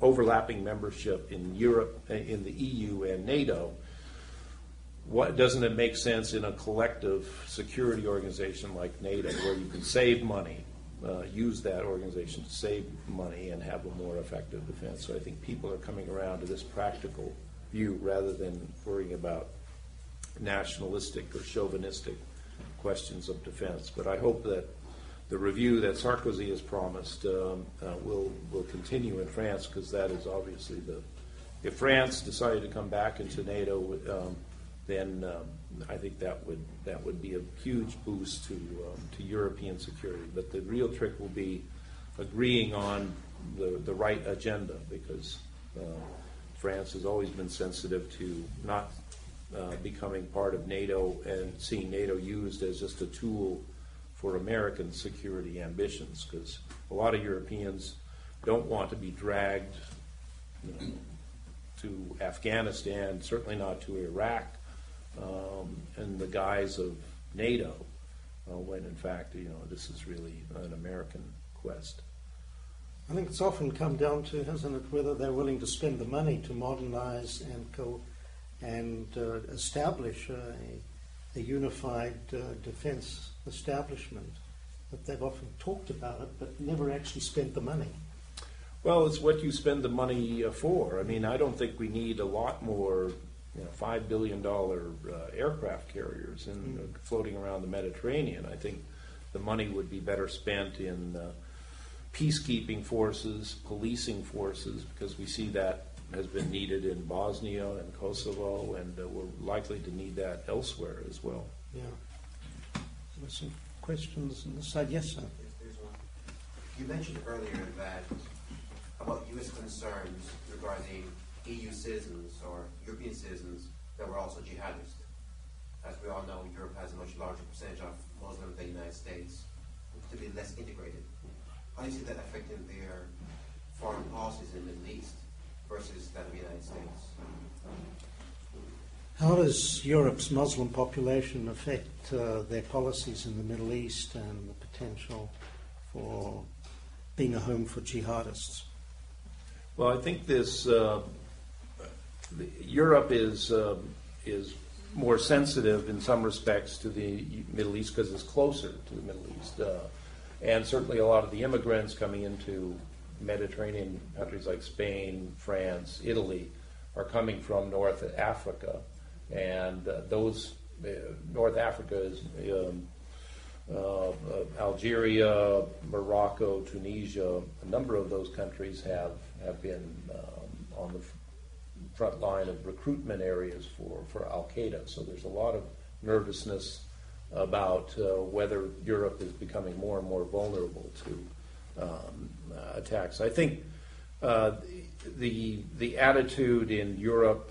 overlapping membership in Europe, in the EU and NATO, doesn't it make sense in a collective security organization like NATO, where you can save money, use that organization to save money and have a more effective defense? So I think people are coming around to this practical view rather than worrying about nationalistic or chauvinistic questions of defense. But I hope that the review that Sarkozy has promised will continue in France, because that is obviously if France decided to come back into NATO, then I think that would be a huge boost to European security. But the real trick will be agreeing on the right agenda, because France has always been sensitive to not becoming part of NATO and seeing NATO used as just a tool for American security ambitions, because a lot of Europeans don't want to be dragged to Afghanistan, certainly not to Iraq, in the guise of NATO, when in fact, this is really an American quest. I think it's often come down to, hasn't it, whether they're willing to spend the money to modernize and establish a unified defense establishment. But they've often talked about it, but never actually spent the money. Well, it's what you spend the money for. I mean, I don't think we need a lot more $5 billion aircraft carriers floating around the Mediterranean. I think the money would be better spent in peacekeeping forces, policing forces, because we see that has been needed in Bosnia and Kosovo, and we're likely to need that elsewhere as well. Yeah. There's some questions on this side. Yes, sir. Yes, there's one. You mentioned earlier that about U.S. concerns regarding EU citizens or European citizens that were also jihadists. As we all know, Europe has a much larger percentage of Muslims than the United States, to be less integrated. How do you see that affecting their foreign policies in the Middle East versus that of the United States? How does Europe's Muslim population affect their policies in the Middle East and the potential for being a home for jihadists? Well, I think Europe is more sensitive in some respects to the Middle East because it's closer to the Middle East. And certainly a lot of the immigrants coming into Mediterranean countries like Spain, France, Italy are coming from North Africa. And North Africa is Algeria, Morocco, Tunisia. A number of those countries have been on the front line of recruitment areas for Al-Qaeda. So there's a lot of nervousness about whether Europe is becoming more and more vulnerable to attacks. I think the attitude in Europe,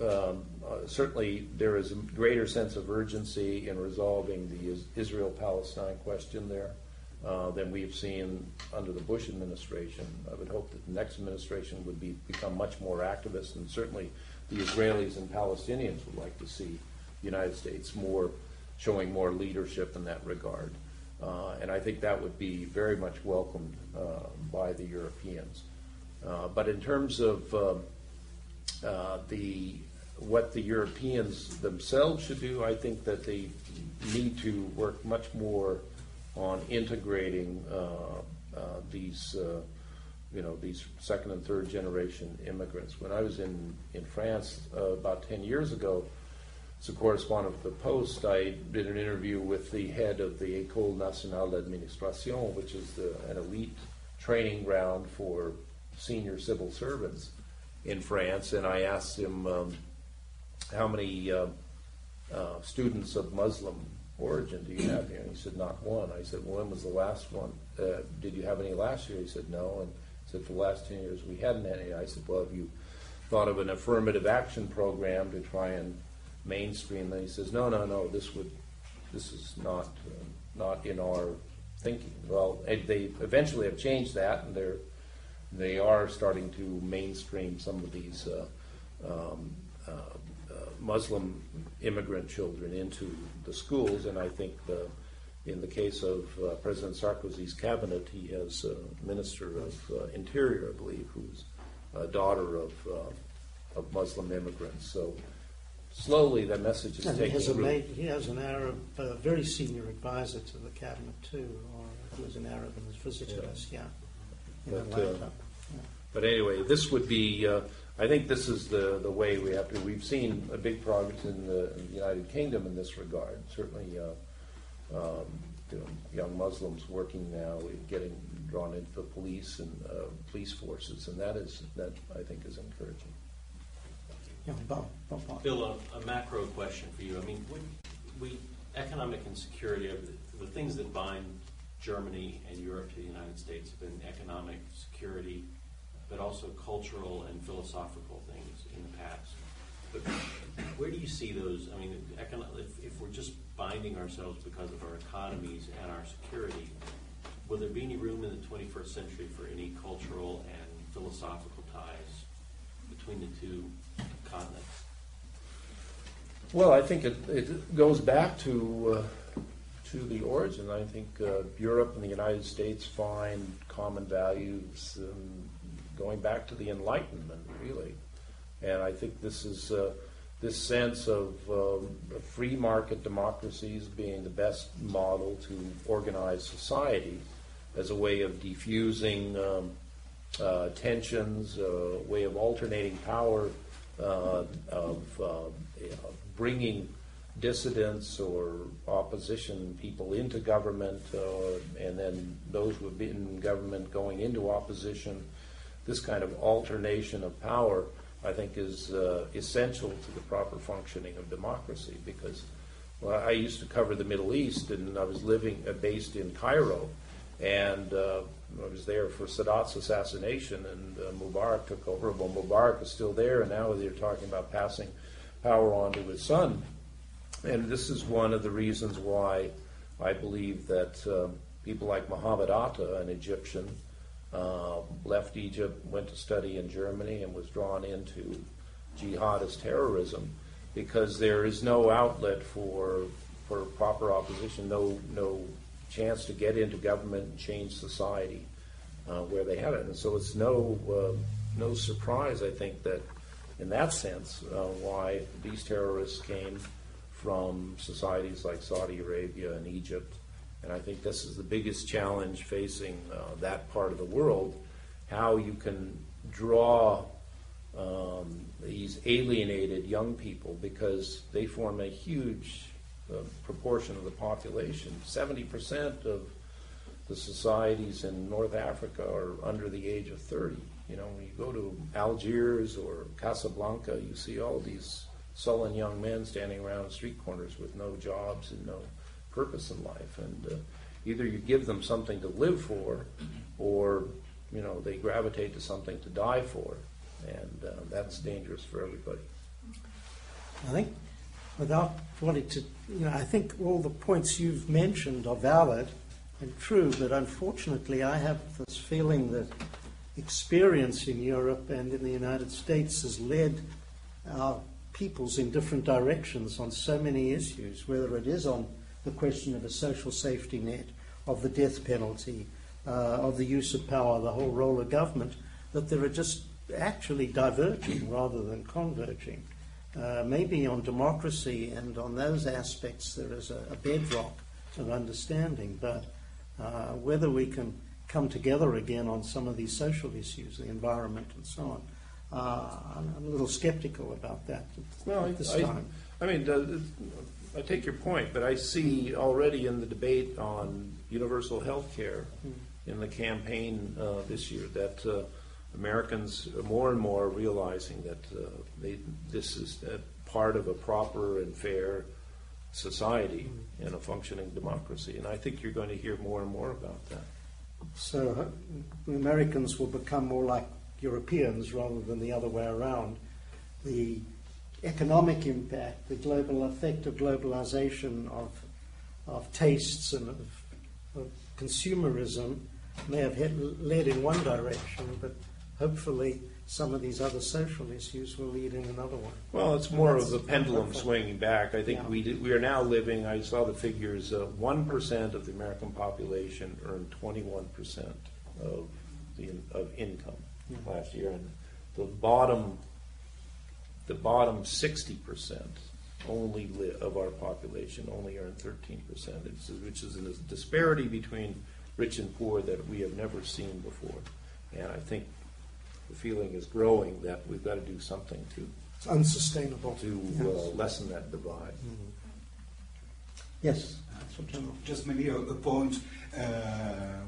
certainly there is a greater sense of urgency in resolving the Israel-Palestine question there than we've seen under the Bush administration. I would hope that the next administration would become much more activist, and certainly the Israelis and Palestinians would like to see the United States showing more leadership in that regard. And I think that would be very much welcomed by the Europeans. But in terms of what the Europeans themselves should do, I think that they need to work much more on integrating these second and third generation immigrants. When I was in France about 10 years ago, as a correspondent of the Post, I did an interview with the head of the École Nationale d'Administration, which is an elite training ground for senior civil servants in France, and I asked him how many students of Muslim origin do you have here? And he said, not one. I said, well, when was the last one? Did you have any last year? He said, no. And he said, for the last 10 years we hadn't any. I said, well, have you thought of an affirmative action program to try and mainstream? And he says, no, this is not in our thinking. Well, they eventually have changed that, and they are starting to mainstream some of these Muslim immigrant children into the schools, and I think in the case of President Sarkozy's cabinet, he has a Minister of Interior, I believe, who's a daughter of Muslim immigrants. So slowly the message is taking root. He has an Arab, very senior advisor to the cabinet too, or who is an Arab and has visited us, in Atlanta. But anyway, this would be, I think this is the way we have to. We've seen a big progress in the United Kingdom in this regard. Certainly, young Muslims working now, getting drawn into the police and police forces, and that I think is encouraging. Yeah, Bob. Bill, a macro question for you. I mean, economic insecurity, the things that bind Germany and Europe to the United States have been economic security, but also cultural and philosophical things in the past. But where do you see those? I mean, if we're just binding ourselves because of our economies and our security, will there be any room in the 21st century for any cultural and philosophical ties between the two continents? Well, I think it goes back to the origin. I think Europe and the United States find common values going back to the Enlightenment, really. And I think this is this sense of free market democracies being the best model to organize society as a way of diffusing tensions, a way of alternating power, of bringing dissidents or opposition people into government, and then those who have been in government going into opposition. This kind of alternation of power, I think, is essential to the proper functioning of democracy. Because I used to cover the Middle East, and I was based in Cairo, and I was there for Sadat's assassination, and Mubarak took over. Well, Mubarak is still there, and now they're talking about passing power on to his son. And this is one of the reasons why I believe that people like Mohammed Atta, an Egyptian, left Egypt, went to study in Germany, and was drawn into jihadist terrorism, because there is no outlet for proper opposition, no chance to get into government and change society where they have it. And so it's no surprise, I think, that in that sense why these terrorists came from societies like Saudi Arabia and Egypt. And I think this is the biggest challenge facing that part of the world, how you can draw these alienated young people, because they form a huge proportion of the population. 70% of the societies in North Africa are under the age of 30. You know, when you go to Algiers or Casablanca, you see all these sullen young men standing around street corners with no jobs and no purpose in life. Either you give them something to live for, or they gravitate to something to die for, and that's dangerous for everybody. I think, without wanting to, I think all the points you've mentioned are valid and true, but unfortunately I have this feeling that experience in Europe and in the United States has led our peoples in different directions on so many issues, whether it is on the question of a social safety net, of the death penalty, of the use of power, the whole role of government, that there are just actually diverging rather than converging. Maybe on democracy and on those aspects there is a bedrock of understanding, but whether we can come together again on some of these social issues, the environment and so on, I'm a little skeptical about that at this time. I take your point, but I see already in the debate on universal health care in the campaign this year that Americans are more and more realizing that this is part of a proper and fair society and a functioning democracy. And I think you're going to hear more and more about that. So Americans will become more like Europeans rather than the other way around. The economic impact, the global effect of globalization, of tastes and of consumerism may have led in one direction, but hopefully some of these other social issues will lead in another one. Well, it's more of a pendulum swinging back. I think we are now living, I saw the figures, 1% of the American population earned 21% of income last year, and the bottom 60% only of our population only earn 13%, which is a disparity between rich and poor that we have never seen before. And I think the feeling is growing that we've got to do something it's unsustainable to lessen that divide. Mm-hmm. Yes. Just maybe a point.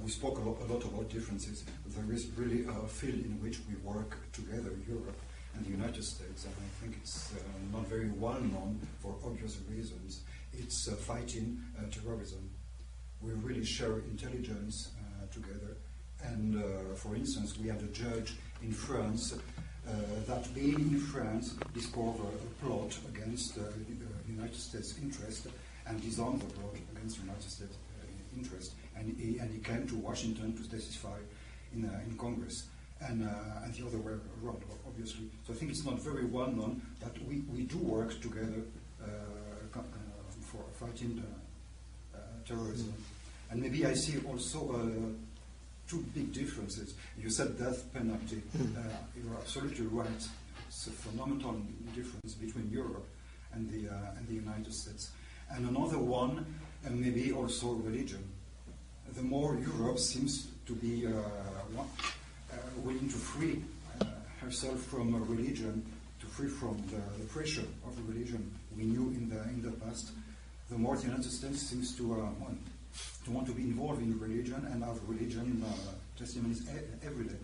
We spoke a lot about differences. There is really a field in which we work together, Europe and the United States, and I think it's not very well known for obvious reasons. It's fighting terrorism. We really share intelligence together. And for instance, we had a judge in France that being in France discovered a plot against the United States interest and disarmed the plot against the United States interest. And he came to Washington to testify in Congress. And the other way around, obviously. So I think it's not very well known that we do work together for fighting terrorism. And maybe I see also two big differences. You said death penalty. You're absolutely right. It's a phenomenal difference between Europe and the United States. And another one, and maybe also religion. The more Europe seems to be willing to free herself from a religion, to free from the pressure of a religion we knew in the past, the more the United States seems to want to be involved in religion and have religion testimonies every day.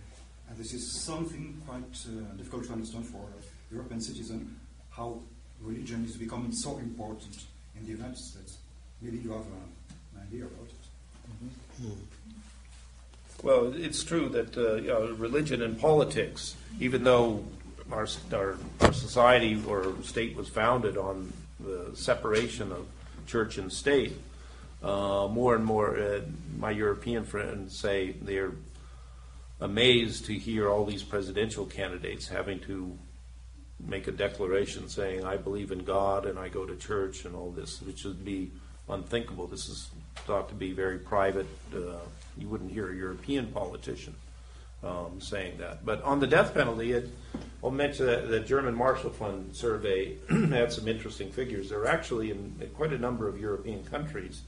And this is something quite difficult to understand for European citizens, how religion is becoming so important in the United States. Maybe you have an idea about it. Mm-hmm. Well, it's true that religion and politics, even though our society or state was founded on the separation of church and state, more and more my European friends say they're amazed to hear all these presidential candidates having to make a declaration saying, I believe in God and I go to church and all this, which would be unthinkable. This is thought to be very private. You wouldn't hear a European politician saying that. But on the death penalty, I'll mention that the German Marshall Fund survey had some interesting figures. There are actually in quite a number of European countries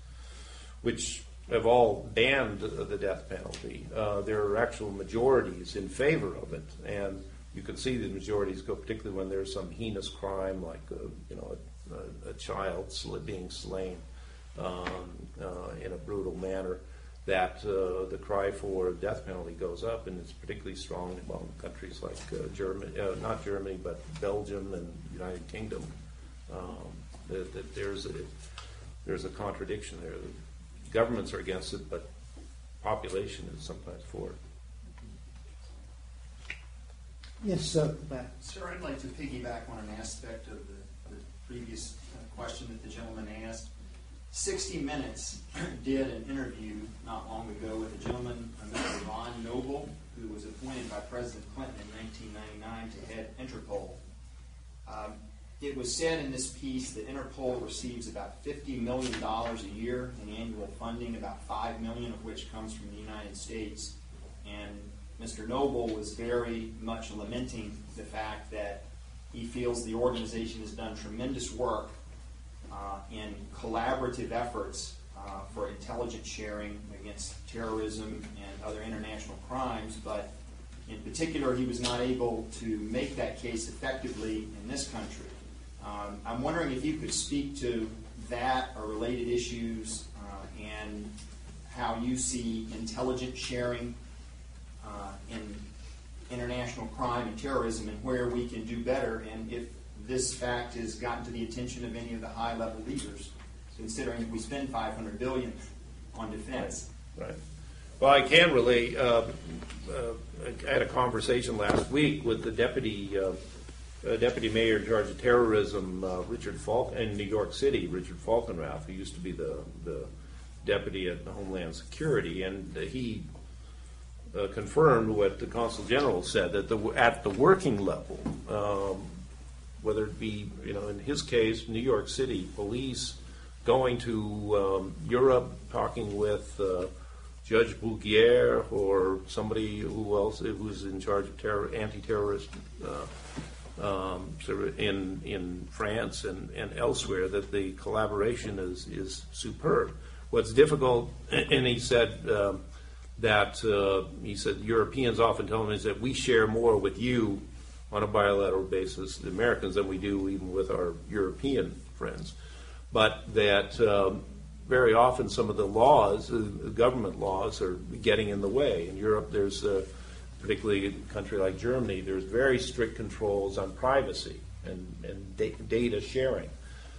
which have all banned the death penalty. There are actual majorities in favor of it, and you can see the majorities go particularly when there's some heinous crime like a child being slain in a brutal manner, that the cry for death penalty goes up, and it's particularly strong among countries like not Germany, but Belgium and United Kingdom. That there's a contradiction there. governments are against it, but population is sometimes for it. Yes, sir. Sir, I'd like to piggyback on an aspect of the previous question that the gentleman asked. 60 Minutes did an interview not long ago with a gentleman, Mr. Ron Noble, who was appointed by President Clinton in 1999 to head Interpol. It was said in this piece that Interpol receives about $50 million a year in annual funding, about $5 million of which comes from the United States. And Mr. Noble was very much lamenting the fact that he feels the organization has done tremendous work in collaborative efforts for intelligence sharing against terrorism and other international crimes, but in particular he was not able to make that case effectively in this country. I'm wondering if you could speak to that or related issues and how you see intelligence sharing in international crime and terrorism and where we can do better, and if this fact has gotten to the attention of any of the high-level leaders, considering if we spend $500 billion on defense. Right. Well, I can relate. I had a conversation last week with the deputy mayor in charge of terrorism, Richard Falk, in New York City, Richard Falkenrath, who used to be the deputy at Homeland Security, and he confirmed what the Consul General said, that at the working level, whether it be, in his case, New York City police going to Europe, talking with Judge Bouguier or somebody who's in charge of anti-terrorist in France and elsewhere, that the collaboration is superb. What's difficult, and he said Europeans often tell me is that we share more with you on a bilateral basis, the Americans, than we do even with our European friends. But that very often some of the laws, government laws, are getting in the way. In Europe, there's, particularly a country like Germany, there's very strict controls on privacy and data sharing.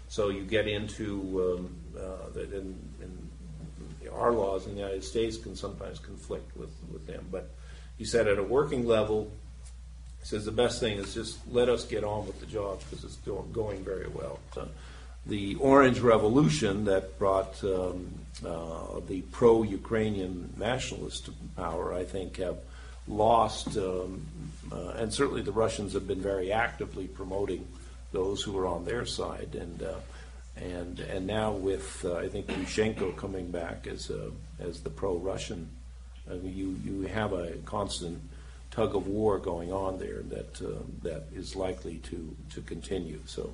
So you get into our laws in the United States can sometimes conflict with them. But he said at a working level, he says the best thing is just let us get on with the job because it's going very well. So the Orange Revolution that brought the pro-Ukrainian nationalists to power, I think, have lost, and certainly the Russians have been very actively promoting those who are on their side, and now with I think Yushchenko coming back as the pro-Russian, you have a constant tug of war going on there that is likely to continue. So.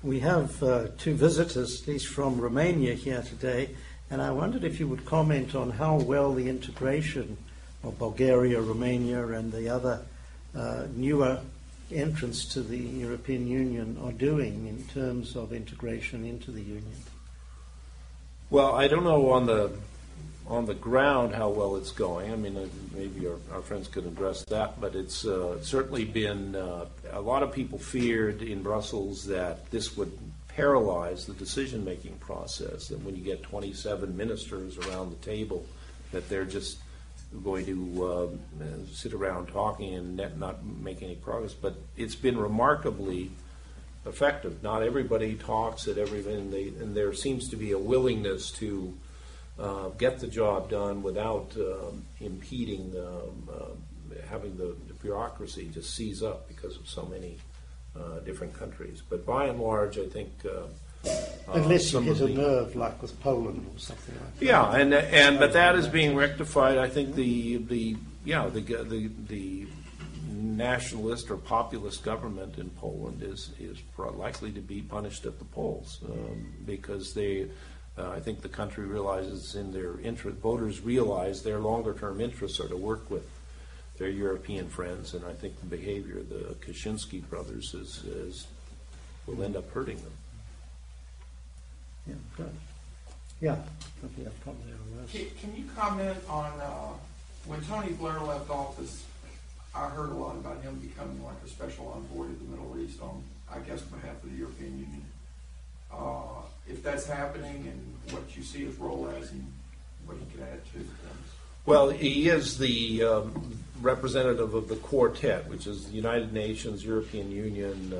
We have two visitors, at least from Romania, here today, and I wondered if you would comment on how well the integration of Bulgaria, Romania, and the other newer entrants to the European Union are doing in terms of integration into the Union. Well, I don't know on the ground how well it's going. I mean, maybe our friends could address that, but it's certainly been, a lot of people feared in Brussels that this would paralyze the decision-making process, that when you get 27 ministers around the table, that they're just going to sit around talking and not make any progress. But it's been remarkably effective. Not everybody talks at everything, and there seems to be a willingness to get the job done without impeding, having the bureaucracy just seize up because of so many different countries. But by and large, I think unless you hit a nerve like with Poland or something like that. Yeah, but that is being rectified. I think the nationalist or populist government in Poland is likely to be punished at the polls because they. I think the country realizes in their interest, voters realize their longer-term interests are to work with their European friends, and I think the behavior of the Kaczynski brothers will end up hurting them. Yeah, good. Yeah, we have problem there on that. Can you comment on when Tony Blair left office? I heard a lot about him becoming like a special envoy to the Middle East on, I guess, behalf of the European Union. If if that's happening and what you see his role as and what he could add to things. Well, he is the representative of the Quartet, which is the United Nations, European Union,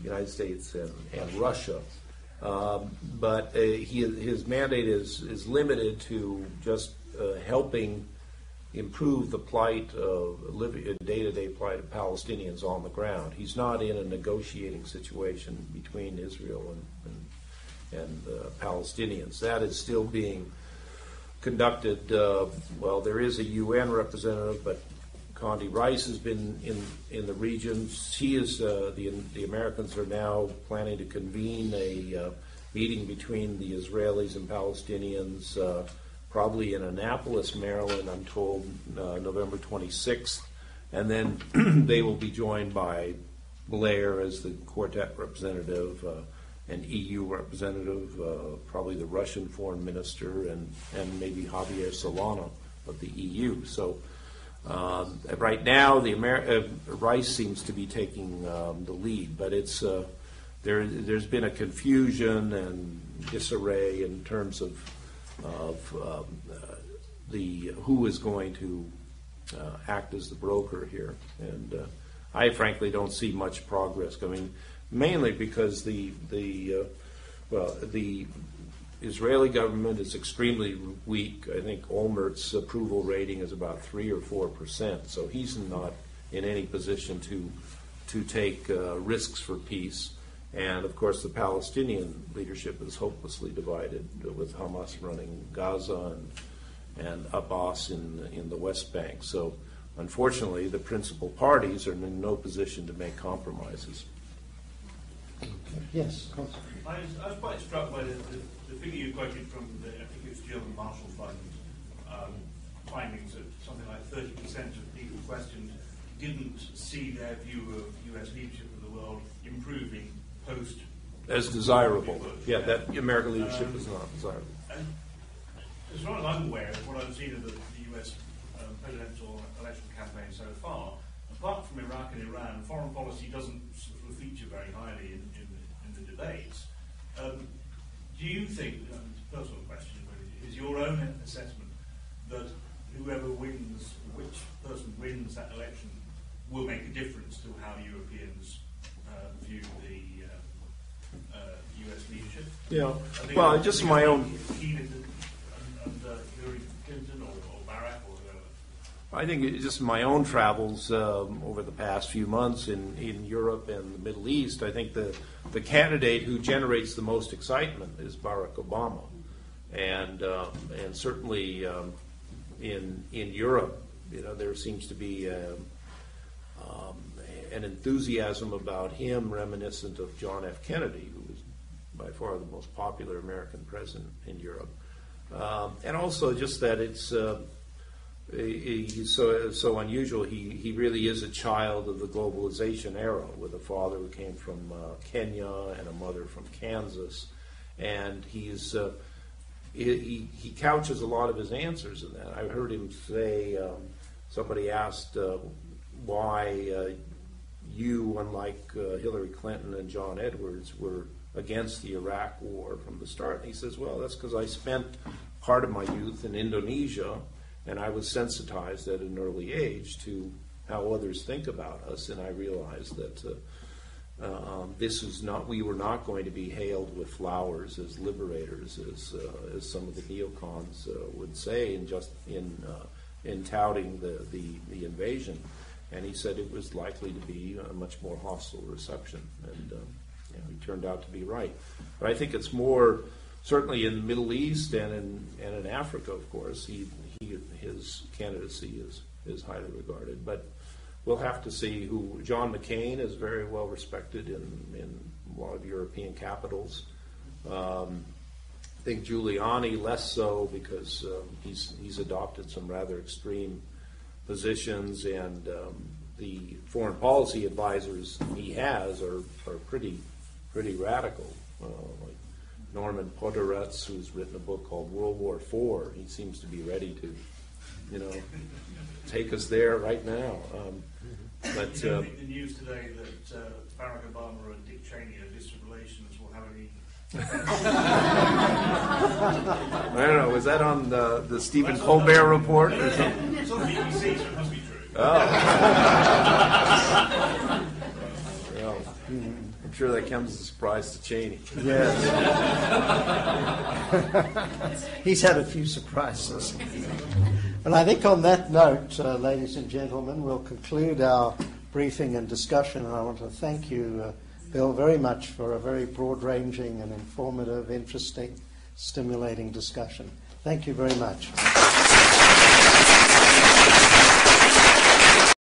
United States, and Russia. But his mandate is limited to just helping improve the plight of day-to-day plight of Palestinians on the ground. He's not in a negotiating situation between Israel and Palestinians. That is still being conducted. Well, there is a UN representative, but Condi Rice has been in the region. She is the Americans are now planning to convene a meeting between the Israelis and Palestinians, probably in Annapolis, Maryland, I'm told, November 26th. And then they will be joined by Blair as the Quartet representative, an EU representative, probably the Russian foreign minister, and maybe Javier Solana of the EU. So right now, Rice seems to be taking the lead, but it's there's been a confusion and disarray in terms of who is going to act as the broker here, and I frankly don't see much progress coming. Mainly because the Israeli government is extremely weak. I think Olmert's approval rating is about 3 or 4%, so he's not in any position to take risks for peace. And of course, the Palestinian leadership is hopelessly divided, with Hamas running Gaza and Abbas in the West Bank. So, unfortunately, the principal parties are in no position to make compromises. Yes. I was quite struck by the figure you quoted from I think it was German Marshall Fund findings that something like 30% of people questioned didn't see their view of U.S. leadership of the world improving post. As desirable. Yeah, that American leadership is not desirable. And as far as I'm aware of what I've seen of the U.S. Presidential election campaign so far, apart from Iraq and Iran, foreign policy doesn't sort of feature very highly in the debates. Do you think, it's a personal question, but is your own assessment that whoever wins, which person wins that election, will make a difference to how Europeans view the U.S. leadership? Yeah. Well, just my own. Under Hillary Clinton or Barack or whoever. I think just my own travels over the past few months in Europe and the Middle East, I think the candidate who generates the most excitement is Barack Obama, and certainly in Europe, there seems to be an enthusiasm about him reminiscent of John F. Kennedy, who was by far the most popular American president in Europe, and also just that it's. He's so unusual. He really is a child of the globalization era, with a father who came from Kenya and a mother from Kansas, and he couches a lot of his answers in that. I heard him say, somebody asked why you, unlike Hillary Clinton and John Edwards, were against the Iraq War from the start. And he says, well, that's because I spent part of my youth in Indonesia, and I was sensitized at an early age to how others think about us, and I realized that we were not going to be hailed with flowers as liberators, as some of the neocons would say, in touting the invasion. And he said it was likely to be a much more hostile reception, and he turned out to be right. But I think it's more. Certainly in the Middle East and in Africa, of course, his candidacy is highly regarded. But we'll have to see who. John McCain is very well respected in a lot of European capitals. I think Giuliani less so, because he's adopted some rather extreme positions, and the foreign policy advisors he has are pretty radical. Like Norman Podhoretz, who's written a book called World War IV. He seems to be ready to, take us there right now. But the news today that Barack Obama and Dick Cheney, distant relations, will have any I don't know. Was that on the Stephen Colbert report or something? It's on the BBC, so it must be true. Oh. Well, I'm sure that comes as a surprise to Cheney. Yes. He's had a few surprises. Well, I think on that note, ladies and gentlemen, we'll conclude our briefing and discussion. And I want to thank you, Bill, very much for a very broad-ranging and informative, interesting, stimulating discussion. Thank you very much.